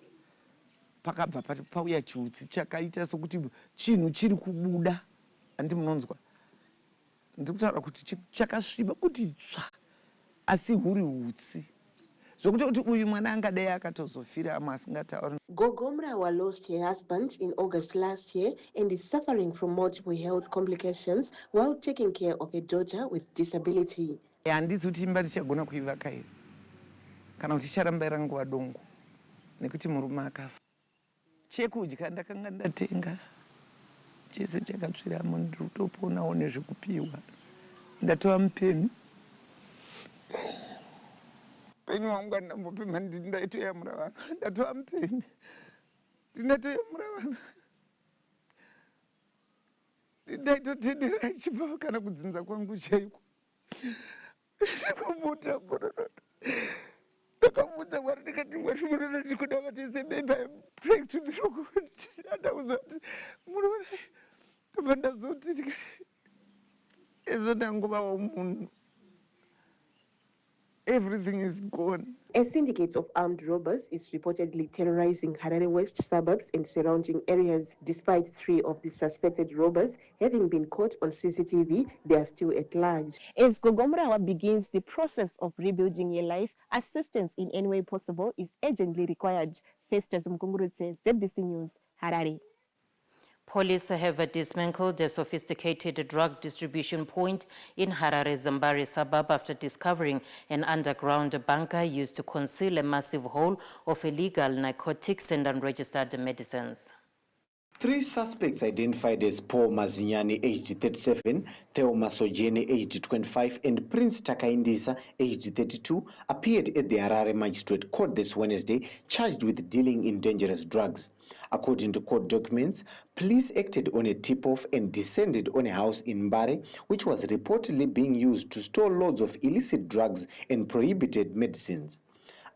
Pakabva pauya chiutsi chakaita sokuti chinhu chiri kubuda. Andi munonzwa. Ndikutaura kuti chakasviba kuti tsva asi huri hutsi.
Gogomurawa lost her husband in August last year and is suffering from multiple health complications while taking care of a daughter with disability.
Handisi kuti imba ndichagona kuivaka here kana kuti icharamba iri nguva dongo nekuti murume akafa. Chekudya ndakanga ndatenga chese chakatsviramo ndiri kutoponawo nezvekupiwa. Ndatova mupeni. Penyu wangu andambopema ndaitoyamura vanhu. Ndatova mupeni. Ndatoyamura vanhu. Ndaitotendera chipawa kana kudzinza kwangu chaiko. Ndakamuta muronoto. Ndakamuta Mwari ndikati Mwari muronoto ndikuda kuti sebemba break to the rock. Ndakuzoti muronoto. Everything is gone.
A syndicate of armed robbers is reportedly terrorizing Harare West suburbs and surrounding areas. Despite 3 of the suspected robbers having been caught on CCTV, they are still at large. As Gogomurawa begins the process of rebuilding a life, assistance in any way possible is urgently required. Festus Mkungurutse, ZBC News, Harare.
Police have dismantled a sophisticated drug distribution point in Harare, Zimbabwe suburb after discovering an underground bunker used to conceal a massive haul of illegal narcotics and unregistered medicines.
3 suspects identified as Paul Mazinyani, aged 37, Theo Masojene, aged 25, and Prince Takaindisa, aged 32, appeared at the Harare Magistrate Court this Wednesday, charged with dealing in dangerous drugs. According to court documents, police acted on a tip-off and descended on a house in Mbare, which was reportedly being used to store loads of illicit drugs and prohibited medicines.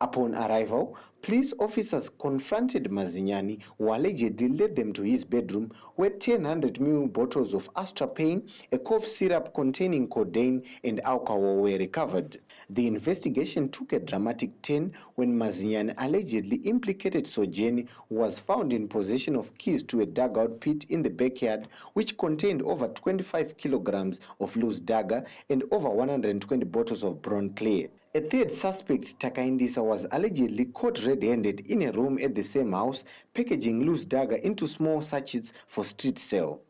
Upon arrival, police officers confronted Mazinyani, who allegedly led them to his bedroom, where 1,000 ml bottles of astrapane, a cough syrup containing codeine, and alcohol were recovered. The investigation took a dramatic turn when Mazinyani allegedly implicated Sojeni, who was found in possession of keys to a dugout pit in the backyard, which contained over 25 kilograms of loose dagger and over 120 bottles of brown clay. A 3rd suspect, Takaindisa, was allegedly caught red-handed in a room at the same house, packaging loose dagger into small sachets for street sale.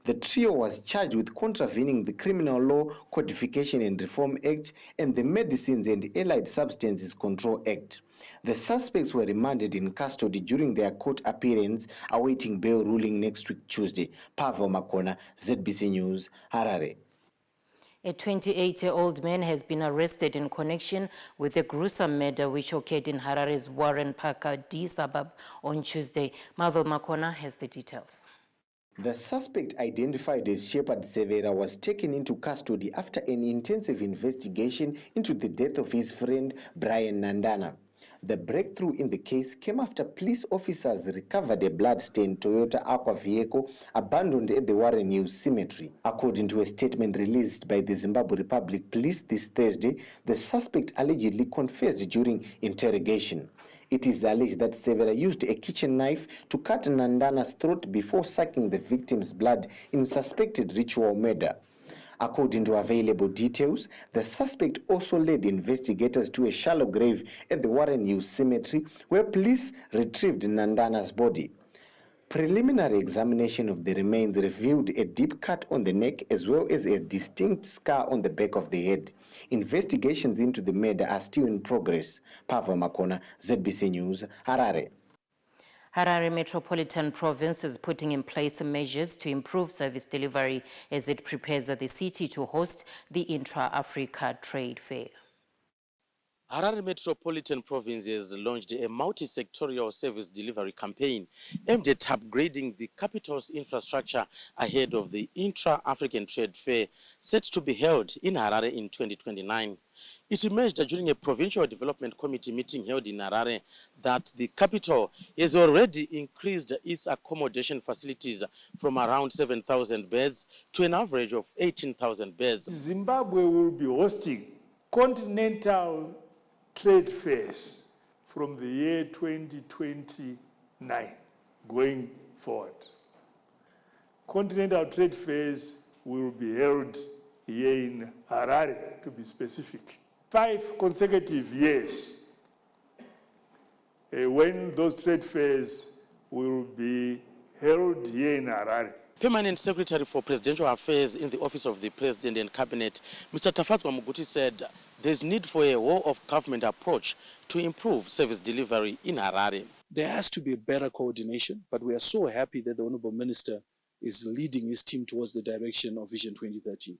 The trio was charged with contravening the Criminal Law Codification and Reform Act and the Medicines and Allied Substances Control Act. The suspects were remanded in custody during their court appearance, awaiting bail ruling next week Tuesday. Pavel Makona, ZBC News, Harare.
A 28-year-old man has been arrested in connection with a gruesome murder which occurred in Harare's Warren Parker D suburb on Tuesday. Marvel Makona has the details.
The suspect, identified as Shepard Severa, was taken into custody after an intensive investigation into the death of his friend Brian Nandana. The breakthrough in the case came after police officers recovered a blood-stained Toyota Aqua vehicle abandoned at the Warren Hills Cemetery. According to a statement released by the Zimbabwe Republic Police this Thursday, the suspect allegedly confessed during interrogation. It is alleged that Severa used a kitchen knife to cut Nandana's throat before sucking the victim's blood in suspected ritual murder. According to available details, the suspect also led investigators to a shallow grave at the Warren Hills Cemetery, where police retrieved Nandana's body. Preliminary examination of the remains revealed a deep cut on the neck as well as a distinct scar on the back of the head. Investigations into the murder are still in progress. Pavel Makona, ZBC News, Harare.
Harare Metropolitan Province is putting in place measures to improve service delivery as it prepares the city to host the Intra-Africa Trade Fair.
Harare Metropolitan Province has launched a multi-sectorial service delivery campaign aimed at upgrading the capital's infrastructure ahead of the Intra-African Trade Fair set to be held in Harare in 2029. It emerged during a Provincial Development Committee meeting held in Harare that the capital has already increased its accommodation facilities from around 7,000 beds to an average of 18,000 beds.
Zimbabwe will be hosting continental trade fairs from the year 2029 going forward. Continental trade fairs will be held here in Harare, to be specific. 5 consecutive years when those trade fairs will be held here in Harare.
Permanent Secretary for Presidential Affairs in the Office of the President and Cabinet, Mr. Tafatswa Muguti, said there's need for a whole-of-government approach to improve service delivery in Harare.
There has to be better coordination, but we are so happy that the Honorable Minister is leading his team towards the direction of Vision 2030.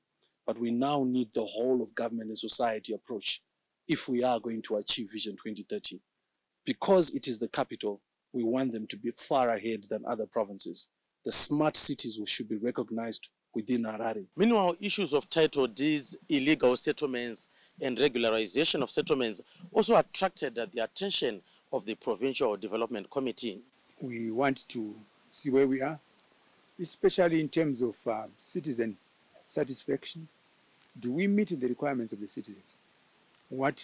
But we now need the whole of government and society approach if we are going to achieve Vision 2030. Because it is the capital, we want them to be far ahead than other provinces. The smart cities should be recognized within Harare.
Meanwhile, issues of title deeds, illegal settlements, and regularization of settlements also attracted the attention of the Provincial Development Committee.
We want to see where we are,
especially in terms of citizen satisfaction. Do we meet the requirements of the citizens? What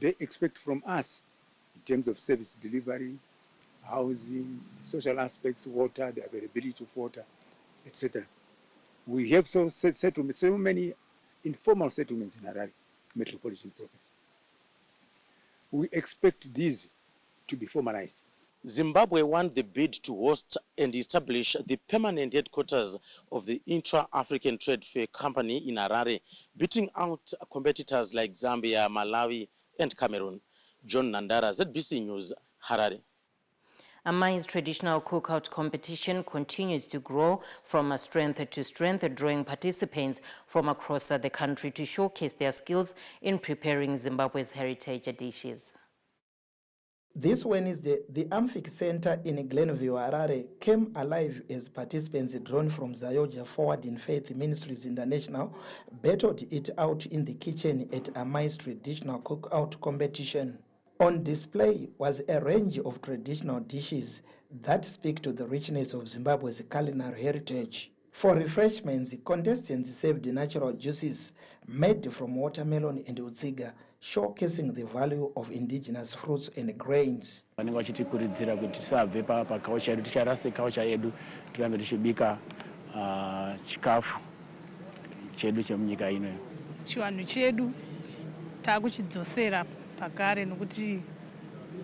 they expect from us in terms of service delivery, housing, social aspects, water, the availability of water, etc. We have so many informal settlements in Harare metropolitan province. We expect these to be formalized.
Zimbabwe won the bid to host and establish the permanent headquarters of the Intra-African Trade Fair Company in Harare, beating out competitors like Zambia, Malawi, and Cameroon. John Nandara, ZBC News, Harare.
Amai's traditional cookout competition continues to grow from strength to strength, drawing participants from across the country to showcase their skills in preparing Zimbabwe's heritage dishes.
This Wednesday, the Amphik Center in Glenview, Harare, came alive as participants drawn from Zayoja Forward in Faith Ministries International battled it out in the kitchen at Amai's traditional cookout competition. On display was a range of traditional dishes that speak to the richness of Zimbabwe's culinary heritage. For refreshments, contestants served natural juices made from watermelon and utsiga, showcasing the value of indigenous fruits and grains.
Pagare nokuti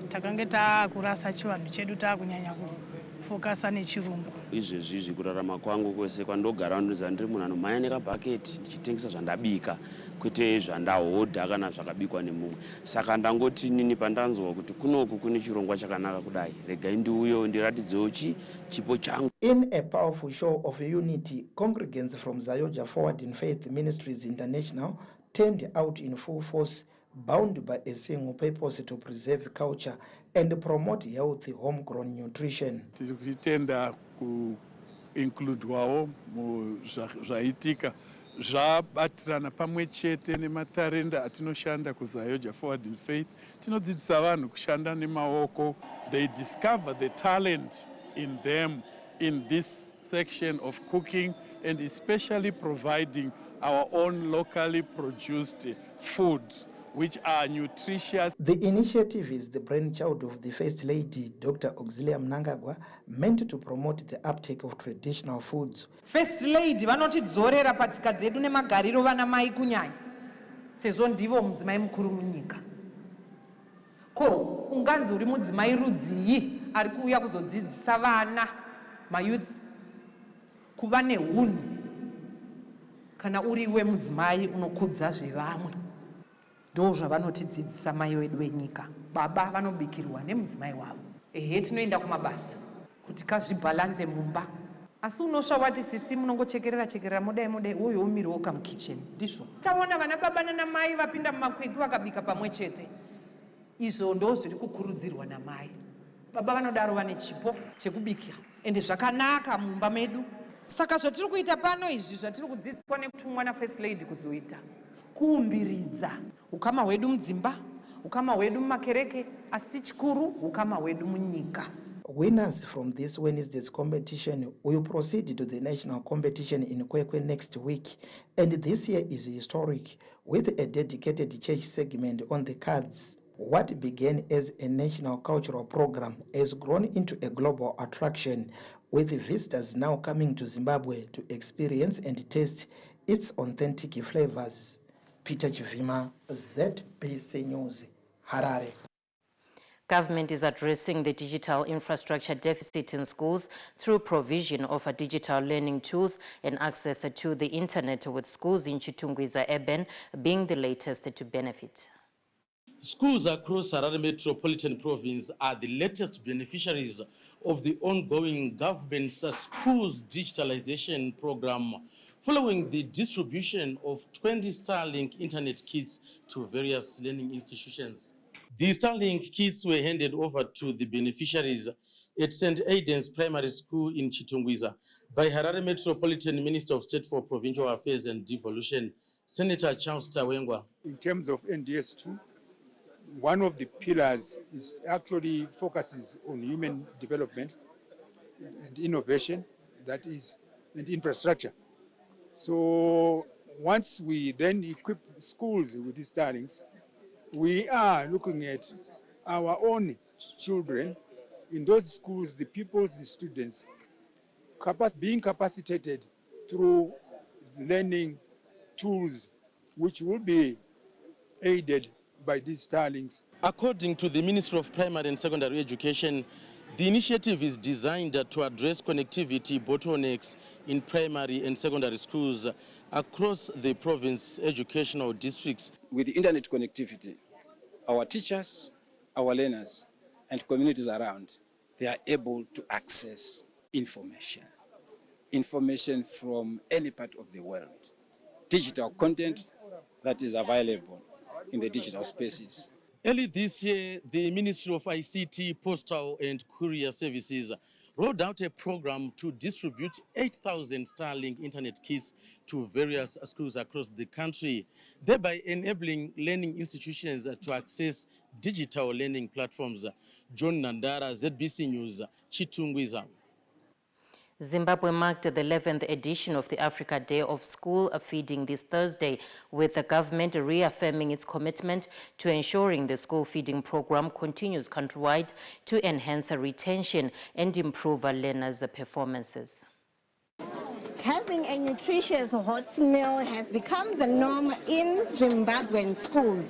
takange takurasa chivanhu chedu takunyanya kufokasa nechirungu.
Izvezvi kurarama kwangu kwese kwandogara ndinoziva ndiri munhu anomhanya nekabhaketi ndichitengesa zvandabika kwete zvandahodha kana zvakabikwa nemumwe. Saka ndangoti nini pandanzwa kuti kunoku kune chirongwa chakanaka kudai, regai ndiuyewo ndiratidzewo chipo changu.
In a powerful show of unity, congregants from Zayoja Forward in Faith Ministries International turned out in full force, bound by a single purpose to preserve culture and promote healthy homegrown nutrition.
Titenda ku includewawo zvaitika zvabatirana pamwe chete nematarenda atinoshanda kuZayoja Forward in Faith. Tinodzidzisa vanhu kushanda nemaoko. They discover the talent in them in this section of cooking and especially providing our own locally produced foods which are nutritious.
The initiative is the brainchild of the First Lady, Dr. Auxilia Mnangagwa, meant to promote the uptake of traditional foods.
First Lady vanotidzorera patsika dzedu nemagariro vana mai kunyanya sezvo ndivo mudzimai mukuru munyika. Ko unganzi uri mudzimai rudzii ari kuuya kuzodzidzisa vana mayouth kuva nehunhu kana uriwe mudzimai unokudza zvevamwe. Ndo zvavanotidzidzisa mai vedu venyika. Baba vanobikirwa nemudzimai wavo. Ehe, tinoenda kumabasa kuti kazvibhalanze mumba. Asi unosva wati sisi munongochekerera modai uyo umiriwo kamukicheni. Ndizvo taona vana baba nana mai vapinda mumakwikwi vakabika pamwe chete. Izvo ndo zviri kukurudzirwa namai. Baba vanodaro vane chipo chekubikira ende zvakanaka mumba medu. Saka zvatiri kuita pano izvi zvatiri kudzidziswa nekutumwa na First Lady kuzoita kuumbiridza ukama hwedu mudzimba, ukama hwedu mumakereke, asi chikuru ukama hwedu munyika.
Winners from this Wednesday's competition will proceed to the national competition in Kwekwe next week, and this year is historic with a dedicated church segment on the cards. What began as a national cultural program has grown into a global attraction, with visitors now coming to Zimbabwe to experience and taste its authentic flavors. Peter Chivima, ZBC News, Harare.
Government is addressing the digital infrastructure deficit in schools through provision of digital learning tools and access to the internet, with schools in Chitungwiza Urban being the latest to benefit.
Schools across Harare Metropolitan Province are the latest beneficiaries of the ongoing government's schools digitalization program, following the distribution of 20 Starlink internet kits to various learning institutions. The Starlink kits were handed over to the beneficiaries at St. Aidan's Primary School in Chitungwiza by Harare Metropolitan Minister of State for Provincial Affairs and Devolution, Senator Charles Tawengwa.
In terms of NDS2, one of the pillars is actually focuses on human development and innovation, that is and infrastructure. So once we then equip schools with these Starlings, we are looking at our own children in those schools, the pupils, the students, being capacitated through learning tools which will be aided by these Starlings.
According to the Ministry of Primary and Secondary Education, the initiative is designed to address connectivity bottlenecks in primary and secondary schools across the province educational districts.
With internet connectivity, our teachers, our learners, and communities around, they are able to access information from any part of the world, digital content that is available in the digital spaces.
Early this year, the Ministry of ICT, Postal and Courier Services rolled out a program to distribute 8,000 Starlink internet kits to various schools across the country, thereby enabling learning institutions to access digital learning platforms. John Nandara, ZBC News, Chitungwiza.
Zimbabwe marked the 11th edition of the Africa Day of School Feeding this Thursday, with the government reaffirming its commitment to ensuring the school feeding program continues countrywide to enhance retention and improve learners' performances.
Having a nutritious hot meal has become the norm in Zimbabwean schools.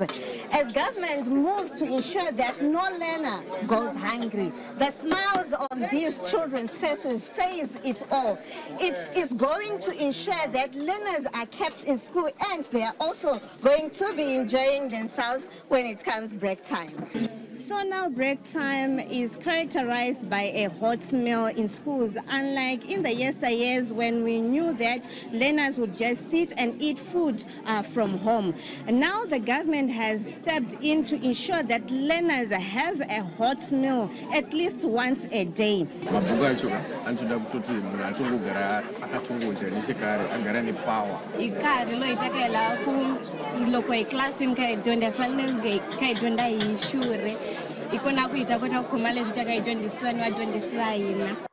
As government moves to ensure that no learner goes hungry, the smiles on these children's faces says it all. It is going to ensure that learners are kept in school, and they are also going to be enjoying themselves when it comes break time. So now break time is characterized by a hot meal in schools, unlike in the yesteryears when we knew that learners would just sit and eat food from home. And now the government has stepped in to ensure that learners have a hot meal at least once a day.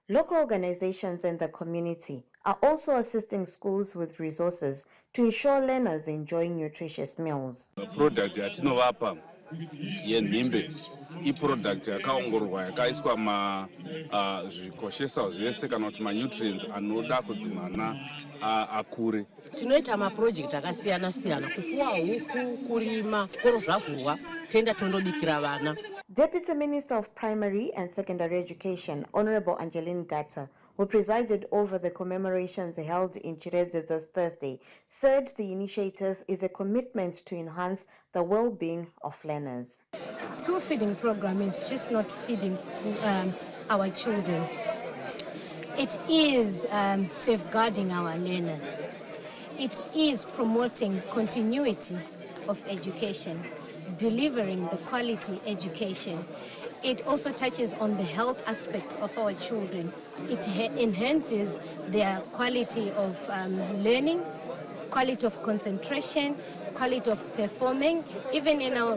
Local organizations and the community are also assisting schools with resources to ensure learners enjoy nutritious meals.
Product yatinovapa yenhimbe iproduct yakaongororwa yakaiswa zvikoshesawo zvese kana kuti manutrients anoda kuti mwana akure.
Tinoita maproject akasiyana siyana, kufuwa huku, kurima, koro zvavhurwa tenda tondodikira vana.
Deputy Minister of Primary and Secondary Education, Honorable Angeline Gata, who presided over the commemorations held in Chireze this Thursday, said the initiative is a commitment to enhance the well-being of learners.
School feeding program is just not feeding our children. It is safeguarding our learners. It is promoting continuity of education, delivering the quality education. It also touches on the health aspect of our children. It enhances their quality of learning, quality of concentration, quality of performing, even in our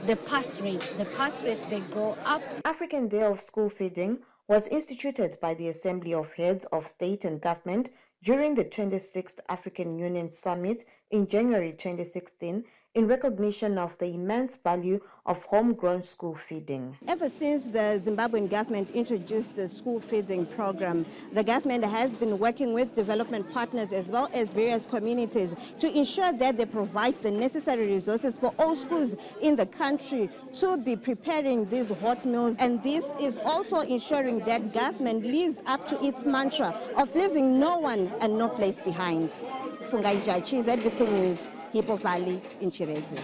the pass rates. The pass rates, they go up.
African Day of School Feeding was instituted by the Assembly of Heads of State and Government during the 26th African Union Summit in January 2016 in recognition of the immense value of homegrown school feeding.
Ever since the Zimbabwean government introduced the school feeding program, the government has been working with development partners as well as various communities to ensure that they provide the necessary resources for all schools in the country to be preparing these hot meals. And this is also ensuring that government lives up to its mantra of leaving no one and no place behind. Fungai Jachi, ZBC News, Hippo Valley in Chirezi.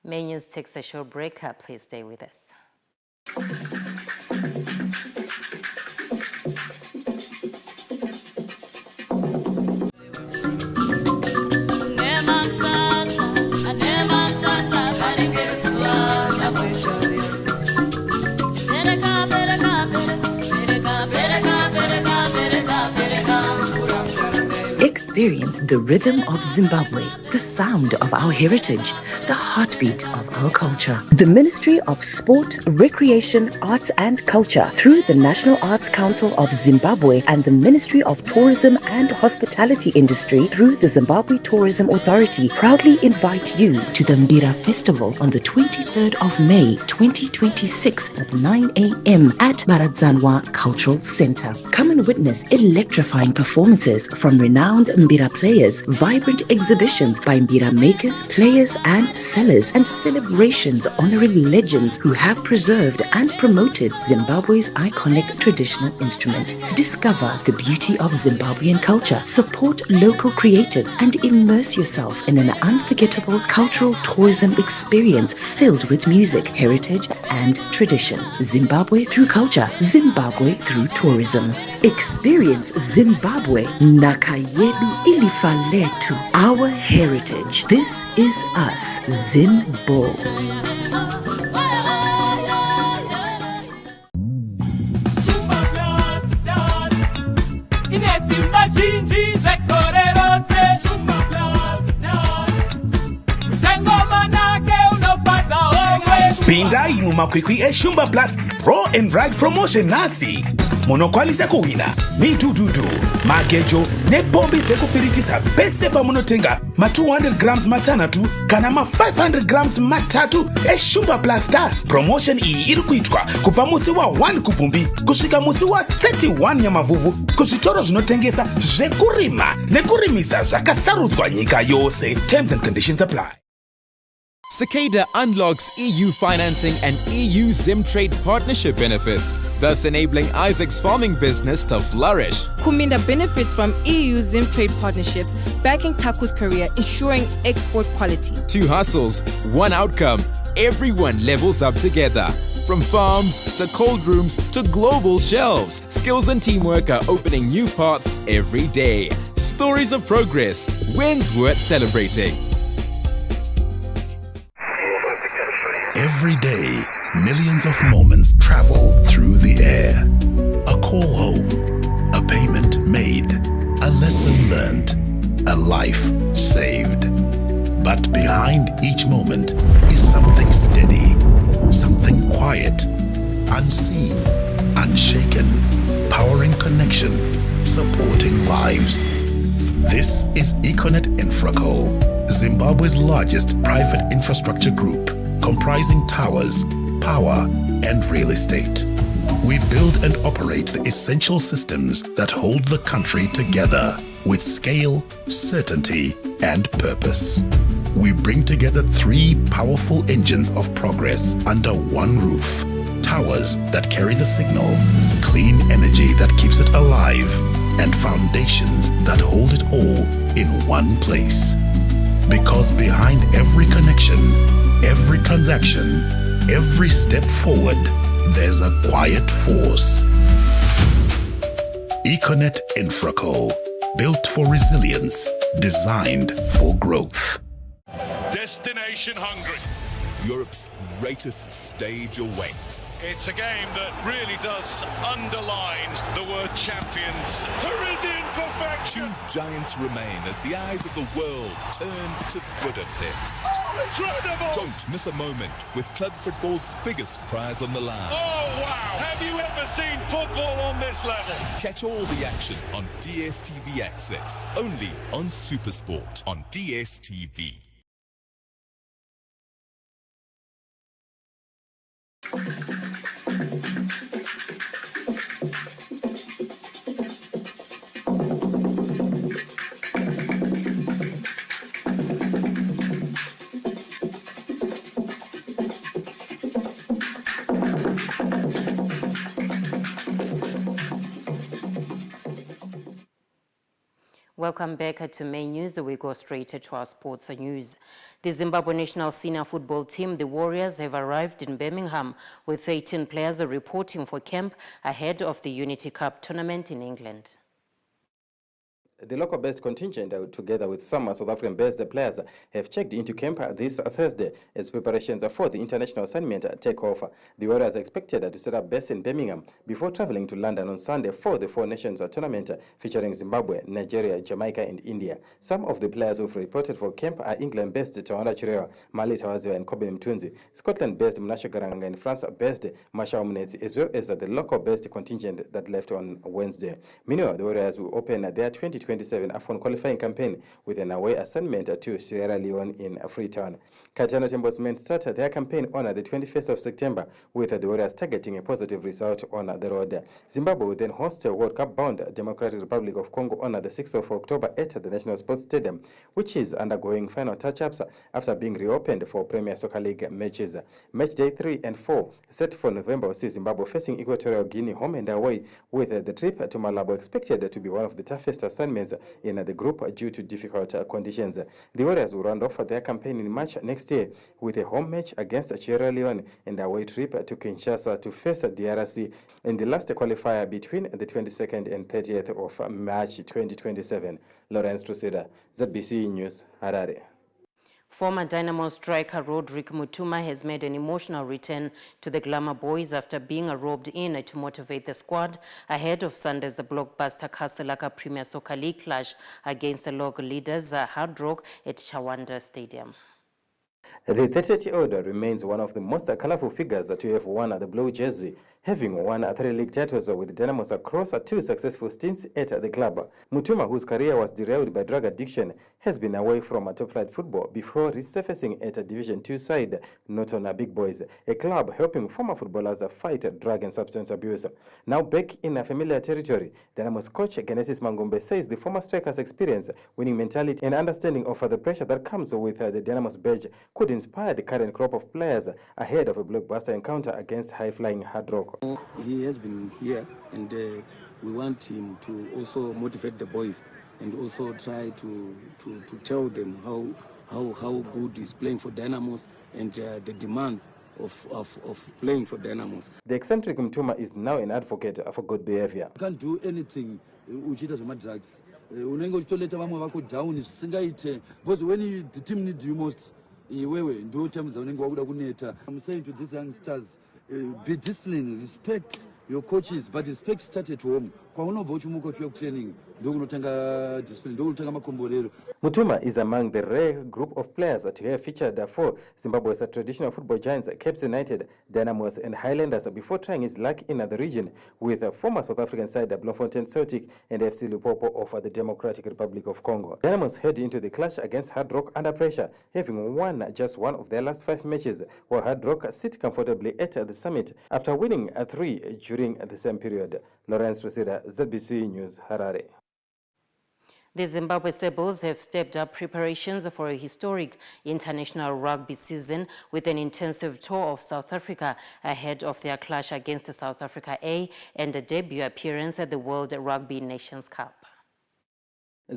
Main News takes a short break. Please stay with us.
Experience the rhythm of Zimbabwe, the sound of our heritage, the heartbeat of our culture. The Ministry of Sport, Recreation, Arts and Culture, through the National Arts Council of Zimbabwe and the Ministry of Tourism and Hospitality Industry through the Zimbabwe Tourism Authority, proudly invite you to the Mbira Festival on the 23rd of May 2026 at 9 a.m. at Baradzanwa Cultural Center. Come and witness electrifying performances from renowned Mbira players, vibrant exhibitions by Mbira makers, players and sellers, and celebrations honoring legends who have preserved and promoted Zimbabwe's iconic traditional instrument. Discover the beauty of Zimbabwean culture, support local creatives, and immerse yourself in an unforgettable cultural tourism experience filled with music, heritage, and tradition. Zimbabwe through culture, Zimbabwe through tourism. Experience Zimbabwe, Naka yedu ilifa letu, our heritage. This is us, Zimbo.
Pinda yuma kwikwi Shumba Plus Pro and Ride Promotion nasi. Monokwanisa kuwina mitututu magejo nepombi dzekufiritisa pese pamunotenga ma 200 grams matanatu kana ma 500 grams matatu Shumba Plus Stars. Promotion iyi iri kuitwa kubva musi wa 1 kubvumbi kusvika musi wa 31 nyamavuvu kuzvitoro zvinotengesa zvekurima nekurimisa zvakasarudzwa nyika yose. Terms and conditions apply.
Cicada unlocks EU financing and EU Zimtrade partnership benefits, thus enabling Isaac's farming business to flourish.
Kuminda benefits from EU Zimtrade partnerships, backing Taku's career, ensuring export quality.
2 hustles, 1 outcome. Everyone levels up together. From farms to cold rooms to global shelves, skills and teamwork are opening new paths every day. Stories of progress, wins worth celebrating.
Every day, millions of moments travel through the air. A call home, a payment made, a lesson learned, a life saved. But behind each moment is something steady, something quiet, unseen, unshaken, powering connection, supporting lives. This is Econet Infraco, Zimbabwe's largest private infrastructure group, comprising towers, power, and real estate. We build and operate the essential systems that hold the country together with scale, certainty, and purpose. We bring together 3 powerful engines of progress under one roof. Towers that carry the signal, clean energy that keeps it alive, and foundations that hold it all in one place. Because behind every connection, every transaction, every step forward, there's a quiet force. Econet Infraco, built for resilience, designed for growth.
Destination Hungary.
Europe's greatest stage awaits.
It's a game that really does underline the word champions. Parisian perfection.
2 giants remain as the eyes of the world turn to Budapest.
Oh, incredible!
Don't miss a moment with club football's biggest prize on the line.
Oh, wow! Have you ever seen football on this level?
Catch all the action on DSTV Access, only on Supersport on DSTV.
Welcome back to Main News. We go straight to our sports news. The Zimbabwe national senior football team, the Warriors, have arrived in Birmingham with 18 players reporting for camp ahead of the Unity Cup tournament in England.
The local-based contingent, together with some South African-based players, have checked into camp this Thursday as preparations for the international assignment take off. The Warriors are expected to set up base in Birmingham before traveling to London on Sunday for the Four Nations tournament featuring Zimbabwe, Nigeria, Jamaica, and India. Some of the players who've reported for camp are England-based Tawanda Chirewa, Mali Tawaziwa, and Kobe Mtunzi, Scotland-based Mnashe Garanga, and France-based Masha Omunetsi, as well as the local-based contingent that left on Wednesday. Meanwhile, the Warriors will open their 2027 AFCON qualifying campaign with an away assignment to Sierra Leone in Freetown. Katiano Tembo's men started their campaign on the 21st of September, with the Warriors targeting a positive result on the road. Zimbabwe will then host a World Cup-bound Democratic Republic of Congo on the 6th of October at the National Sports Stadium, which is undergoing final touch-ups after being reopened for Premier Soccer League matches. Match day 3 and 4 set for November will see Zimbabwe facing Equatorial Guinea home and away, with the trip to Malabo expected to be one of the toughest assignments in the group due to difficult conditions. The Warriors will round off their campaign in March next year with a home match against Sierra Leone and away trip to Kinshasa to face DRC in the last qualifier between the 22nd and 30th of March 2027. Lawrence Trusida, ZBC News, Harare.
Former Dynamo striker Roderick Mutuma has made an emotional return to the Glamour Boys after being robbed in to motivate the squad ahead of Sunday's blockbuster Castelaka Premier Soccer League clash against the local leaders Hard Rock at Chawanda Stadium.
The 38-year-old remains one of the most colorful figures to have worn the blue jersey, having won 3 league titles with Dynamos across 2 successful stints at the club. Mutuma, whose career was derailed by drug addiction, has been away from top-flight football before resurfacing at a Division 2 side, Norton Big Boys, a club helping former footballers fight drug and substance abuse. Now back in familiar territory, Dynamos coach Genesis Mangombe says the former striker's experience, winning mentality, and understanding of the pressure that comes with the Dynamos badge could inspire the current crop of players ahead of a blockbuster encounter against high-flying Hard Rock.
He has been here, and we want him to also motivate the boys and also try to tell them how good he's playing for Dynamos and the demand of playing for Dynamos.
The eccentric Mutuma is now an advocate for good behavior.
You can't do anything uchita zvema-drugs. Unenge uchitoleta vamwe vako down zvisingaite, because when the team needs you most, iwewe ndo times unenge wakuda kuneta. I'm saying to these youngsters, be disciplined, respect your coaches, but respect start at home. Kwaunobva uchimuka uchiuya kutraining ndokunotanga discipline, ndokunotanga makomborero.
Mutuma is among the rare group of players to have featured for Zimbabwe's traditional football giants Cape United, Dynamos, and Highlanders before trying his luck in the region with former South African side Bloemfontein Celtic and FC Lupopo of the Democratic Republic of Congo. Dynamos head into the clash against Hard Rock under pressure, having won just one of their last 5 matches, while Hard Rock sit comfortably at the summit after winning 3 during the same period. Lawrence Rusida, ZBC News, Harare.
The Zimbabwe Sables have stepped up preparations for a historic international rugby season with an intensive tour of South Africa ahead of their clash against South Africa A and a debut appearance at the World Rugby Nations Cup.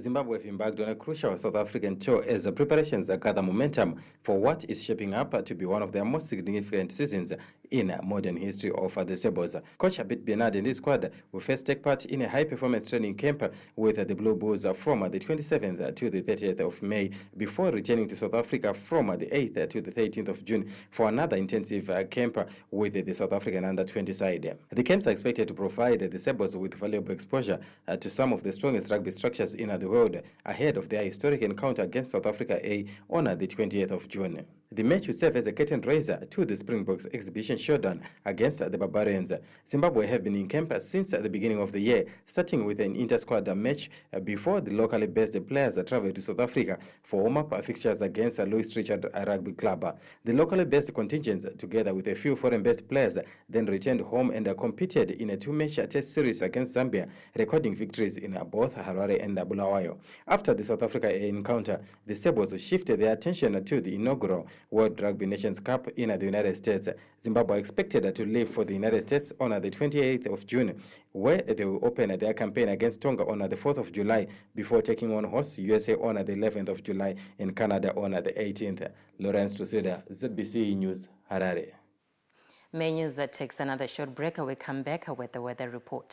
Zimbabwe have embarked on a crucial South African tour as the preparations gather momentum for what is shaping up to be one of their most significant seasons in modern history of the Sables. Coach Abit Bernard and his squad will first take part in a high-performance training camp with the Blue Bulls from the 27th to the 30th of May before returning to South Africa from the 8th to the 13th of June for another intensive camp with the South African under-20 side. The camps are expected to provide the Sables with valuable exposure to some of the strongest rugby structures in the world ahead of their historic encounter against South Africa A on the 20th of June. The match will serve as a curtain raiser to the Springboks exhibition showdown against the Barbarians. Zimbabwe have been in camp since the beginning of the year, starting with an inter-squad match before the locally based players travel to South Africa for warm-up fixtures against Louis Richard Rugby Club. The locally based contingents, together with a few foreign-based players, then returned home and competed in a 2-match test series against Zambia, recording victories in both Harare and Bulawayo. After the South Africa encounter, the Sables shifted their attention to the inaugural World Rugby Nations Cup in the United States. Zimbabwe are expected to leave for the United States on the 28th of June, where they will open their campaign against Tonga on the 4th of July before taking on host USA on the 11th of July and Canada on the 18th. Lawrence Tuseda, ZBC News, Harare.
May News that takes another short break. We come back with the weather report.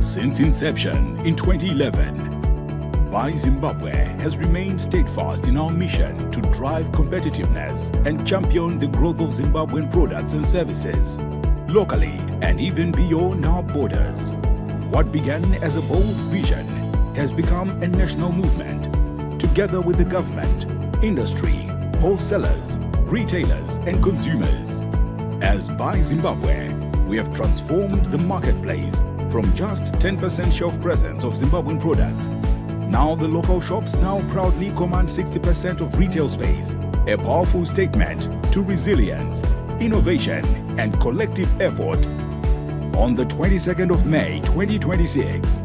Since inception in 2011, Buy Zimbabwe has remained steadfast in our mission to drive competitiveness and champion the growth of Zimbabwean products and services, locally and even beyond our borders. What began as a bold vision has become a national movement, together with the government, industry, wholesalers, retailers and consumers. As Buy Zimbabwe, we have transformed the marketplace from just 10% shelf presence of Zimbabwean products. Now the local shops now proudly command 60% of retail space, a powerful statement to resilience, innovation and collective effort. On the 22nd of May 2026,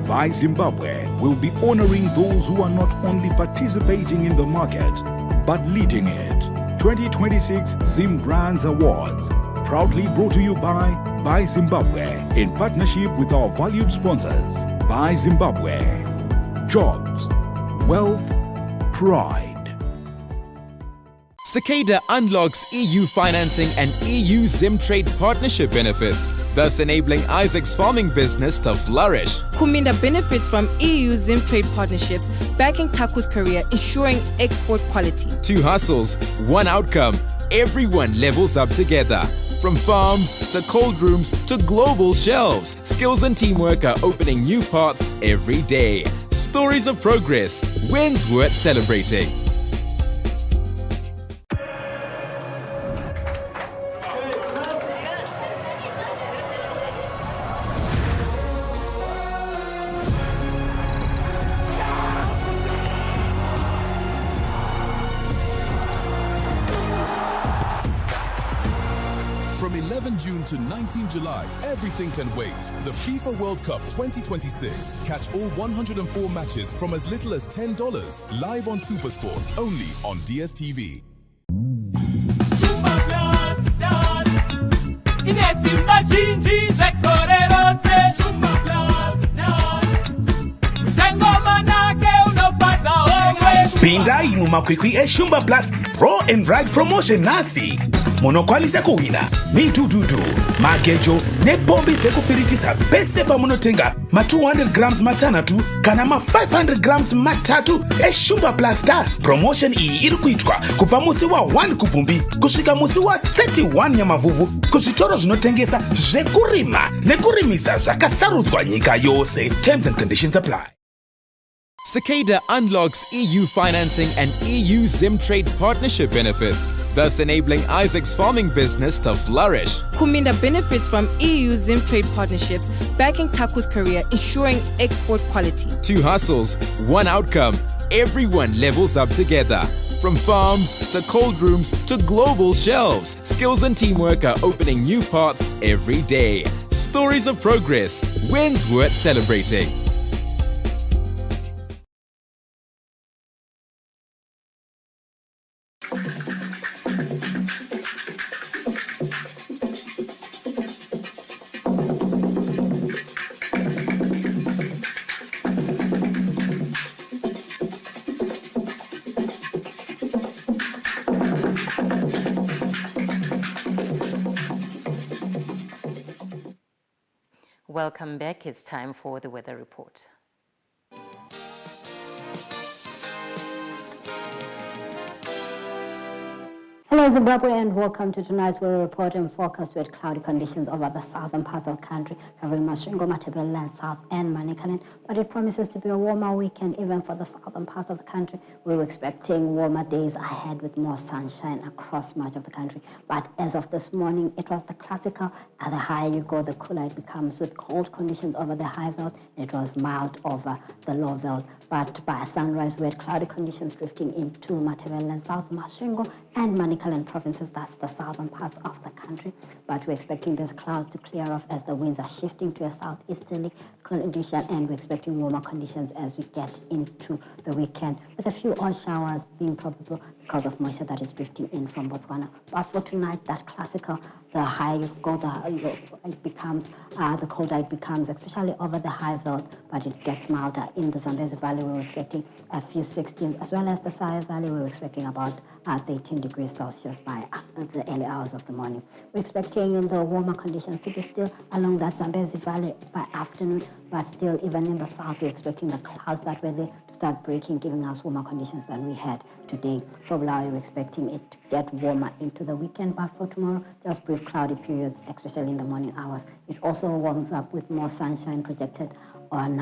Buy Zimbabwe will be honoring those who are not only participating in the market, but leading it. 2026 Zim Brands Awards, proudly brought to you by Zimbabwe, in partnership with our valued sponsors. Buy Zimbabwe. Jobs, wealth, pride.
Cicada unlocks EU financing and EU Zim trade partnership benefits, thus enabling Isaac's farming business to flourish.
Kuminda benefits from EU Zim trade partnerships, backing Taku's career, ensuring export quality.
2 hustles, 1 outcome. Everyone levels up together. From farms to cold rooms to global shelves, skills and teamwork are opening new paths every day. Stories of progress, wins worth celebrating.
From 11 June to 19 July, everything can wait. The FIFA World Cup 2026. Catch all 104 matches from as little as $10. Live on SuperSport, only on DSTV.
Pinda yuma kwikwi Shumba Plus Pro and Ride Promotion nasi. Monokwalisa kuwina mitututu magejo nepombi dzekufiritisa pese pamunotenga ma 200 grams matanatu kana ma 500 grams matatu Shumba Plus Stars. Promotion iyi iri kuitwa kubva musi wa 1 kubvumbi kusvika musi wa 31 nyamavuvu kuzvitoro zvinotengesa zvekurima nekurimisa zvakasarudzwa nyika yose. Terms and conditions apply.
Cicada unlocks EU financing and EU Zim trade partnership benefits, thus enabling Isaac's farming business to flourish.
Kuminda benefits from EU Zim trade partnerships, backing Taku's career, ensuring export quality.
2 hustles, 1 outcome. Everyone levels up together. From farms to cold rooms to global shelves, skills and teamwork are opening new paths every day. Stories of progress, wins worth celebrating.
Welcome back. It's time for the weather report.
Hello Zimbabwe and welcome to tonight's weather report and forecast with cloudy conditions over the southern parts of the country, covering Masvingo, Matabeleland, South and Manicaland. But it promises to be a warmer weekend even for the southern parts of the country. We were expecting warmer days ahead with more sunshine across much of the country. But as of this morning, it was the classical, the higher you go, the cooler it becomes, with cold conditions over the high veld. It was mild over the low veld. But by sunrise, we had cloudy conditions drifting into Matabeleland, South, Masvingo and Manicaland provinces, that's the southern parts of the country. But we're expecting these clouds to clear off as the winds are shifting to a southeasterly condition, and we're expecting warmer conditions as we get into the weekend, with a few odd showers being probable because of moisture that is drifting in from Botswana. But for tonight, that classical the higher you go, the colder it becomes, especially over the high zone, but it gets milder. In the Zambezi Valley, we're expecting a few 16, as well as the Sire Valley, we're expecting about 13 degrees Celsius by the early hours of the morning. We're expecting the warmer conditions to be still along that Zambezi Valley by afternoon, but still even in the south, we're expecting the clouds that were there to start breaking, giving us warmer conditions than we had today. For Bulawayo, we're expecting it to get warmer into the weekend, but for tomorrow, just brief cloudy periods, especially in the morning hours. It also warms up with more sunshine projected on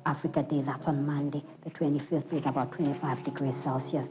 Africa Day. That's on Monday, the 25th, with about 25 degrees Celsius.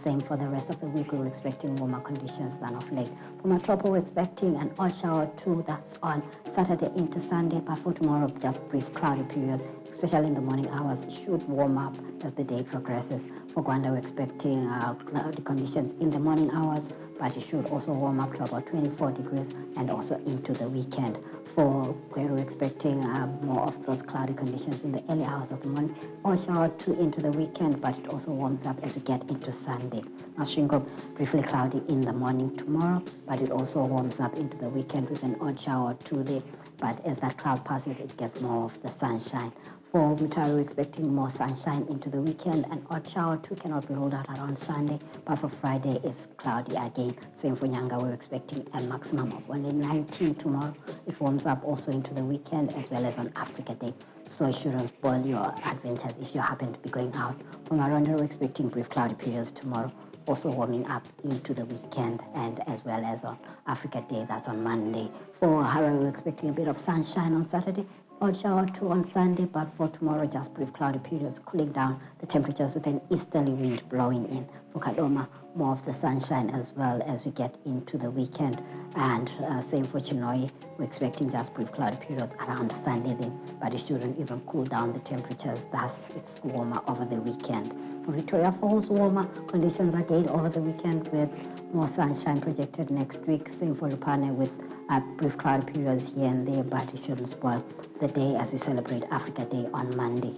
Same for the rest of the week. We're expecting warmer conditions than of late. For Matopo, we're expecting an odd shower too. That's on Saturday into Sunday, but for tomorrow, just brief cloudy periods, especially in the morning hours. It should warm up as the day progresses. For Gwanda, we're expecting cloudy conditions in the morning hours, but it should also warm up to about 24 degrees and also into the weekend. For where we're expecting more of those cloudy conditions in the early hours of the morning, or shower too into the weekend, but it also warms up as we get into Sunday. Now, Shingo, briefly cloudy in the morning tomorrow, but it also warms up into the weekend with an odd shower too there. But as that cloud passes, it gets more of the sunshine. For Mutare, we're expecting more sunshine into the weekend. An odd shower too cannot be ruled out around Sunday, but for Friday, it's cloudy again. Same for Nyanga, we're expecting a maximum of only 19 tomorrow. It warms up also into the weekend as well as on Africa Day. So it shouldn't spoil your adventures if you happen to be going out. For Maronda, we're expecting brief cloudy periods tomorrow, also warming up into the weekend and as well as on Africa Day, that's on Monday. For Harare, we're expecting a bit of sunshine on Saturday, odd shower too on Sunday, but for tomorrow, just brief cloudy periods, cooling down the temperatures with an easterly wind blowing in. For Kadoma, more of the sunshine as well as we get into the weekend. And same for Chinoi, we're expecting just brief cloudy periods around Sunday then, but it shouldn't even cool down the temperatures, thus it's warmer over the weekend. For Victoria Falls, warmer conditions again over the weekend with more sunshine projected next week. Same for Lupane with brief cloudy periods here and there, but it shouldn't spoil the day as we celebrate Africa Day on Monday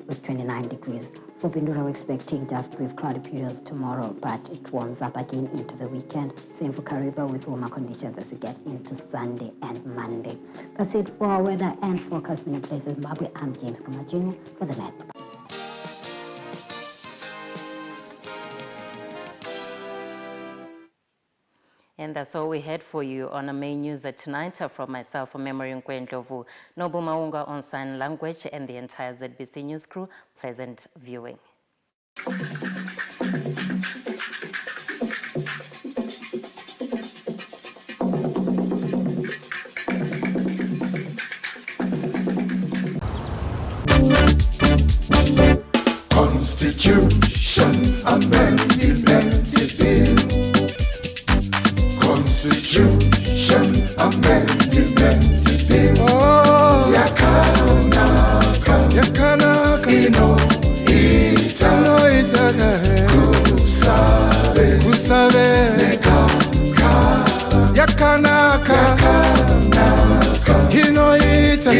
with 29 degrees. For Bindura, we're expecting just brief cloudy periods tomorrow, but it warms up again into the weekend. Same for Kariba with warmer conditions as we get into Sunday and Monday. That's it for our weather and forecast in places. Zimbabwe, I'm James Kumajini for the net.
And that's all we had for you on the main news tonight. From myself, Memory Nkwendovu, Nobu Maunga on sign language, and the entire ZBC News crew, pleasant viewing.
Constitution Amendment Bill. Constitution Amendment Bill. Oh, yakanaka ino ita kusabe yakanaka ino ita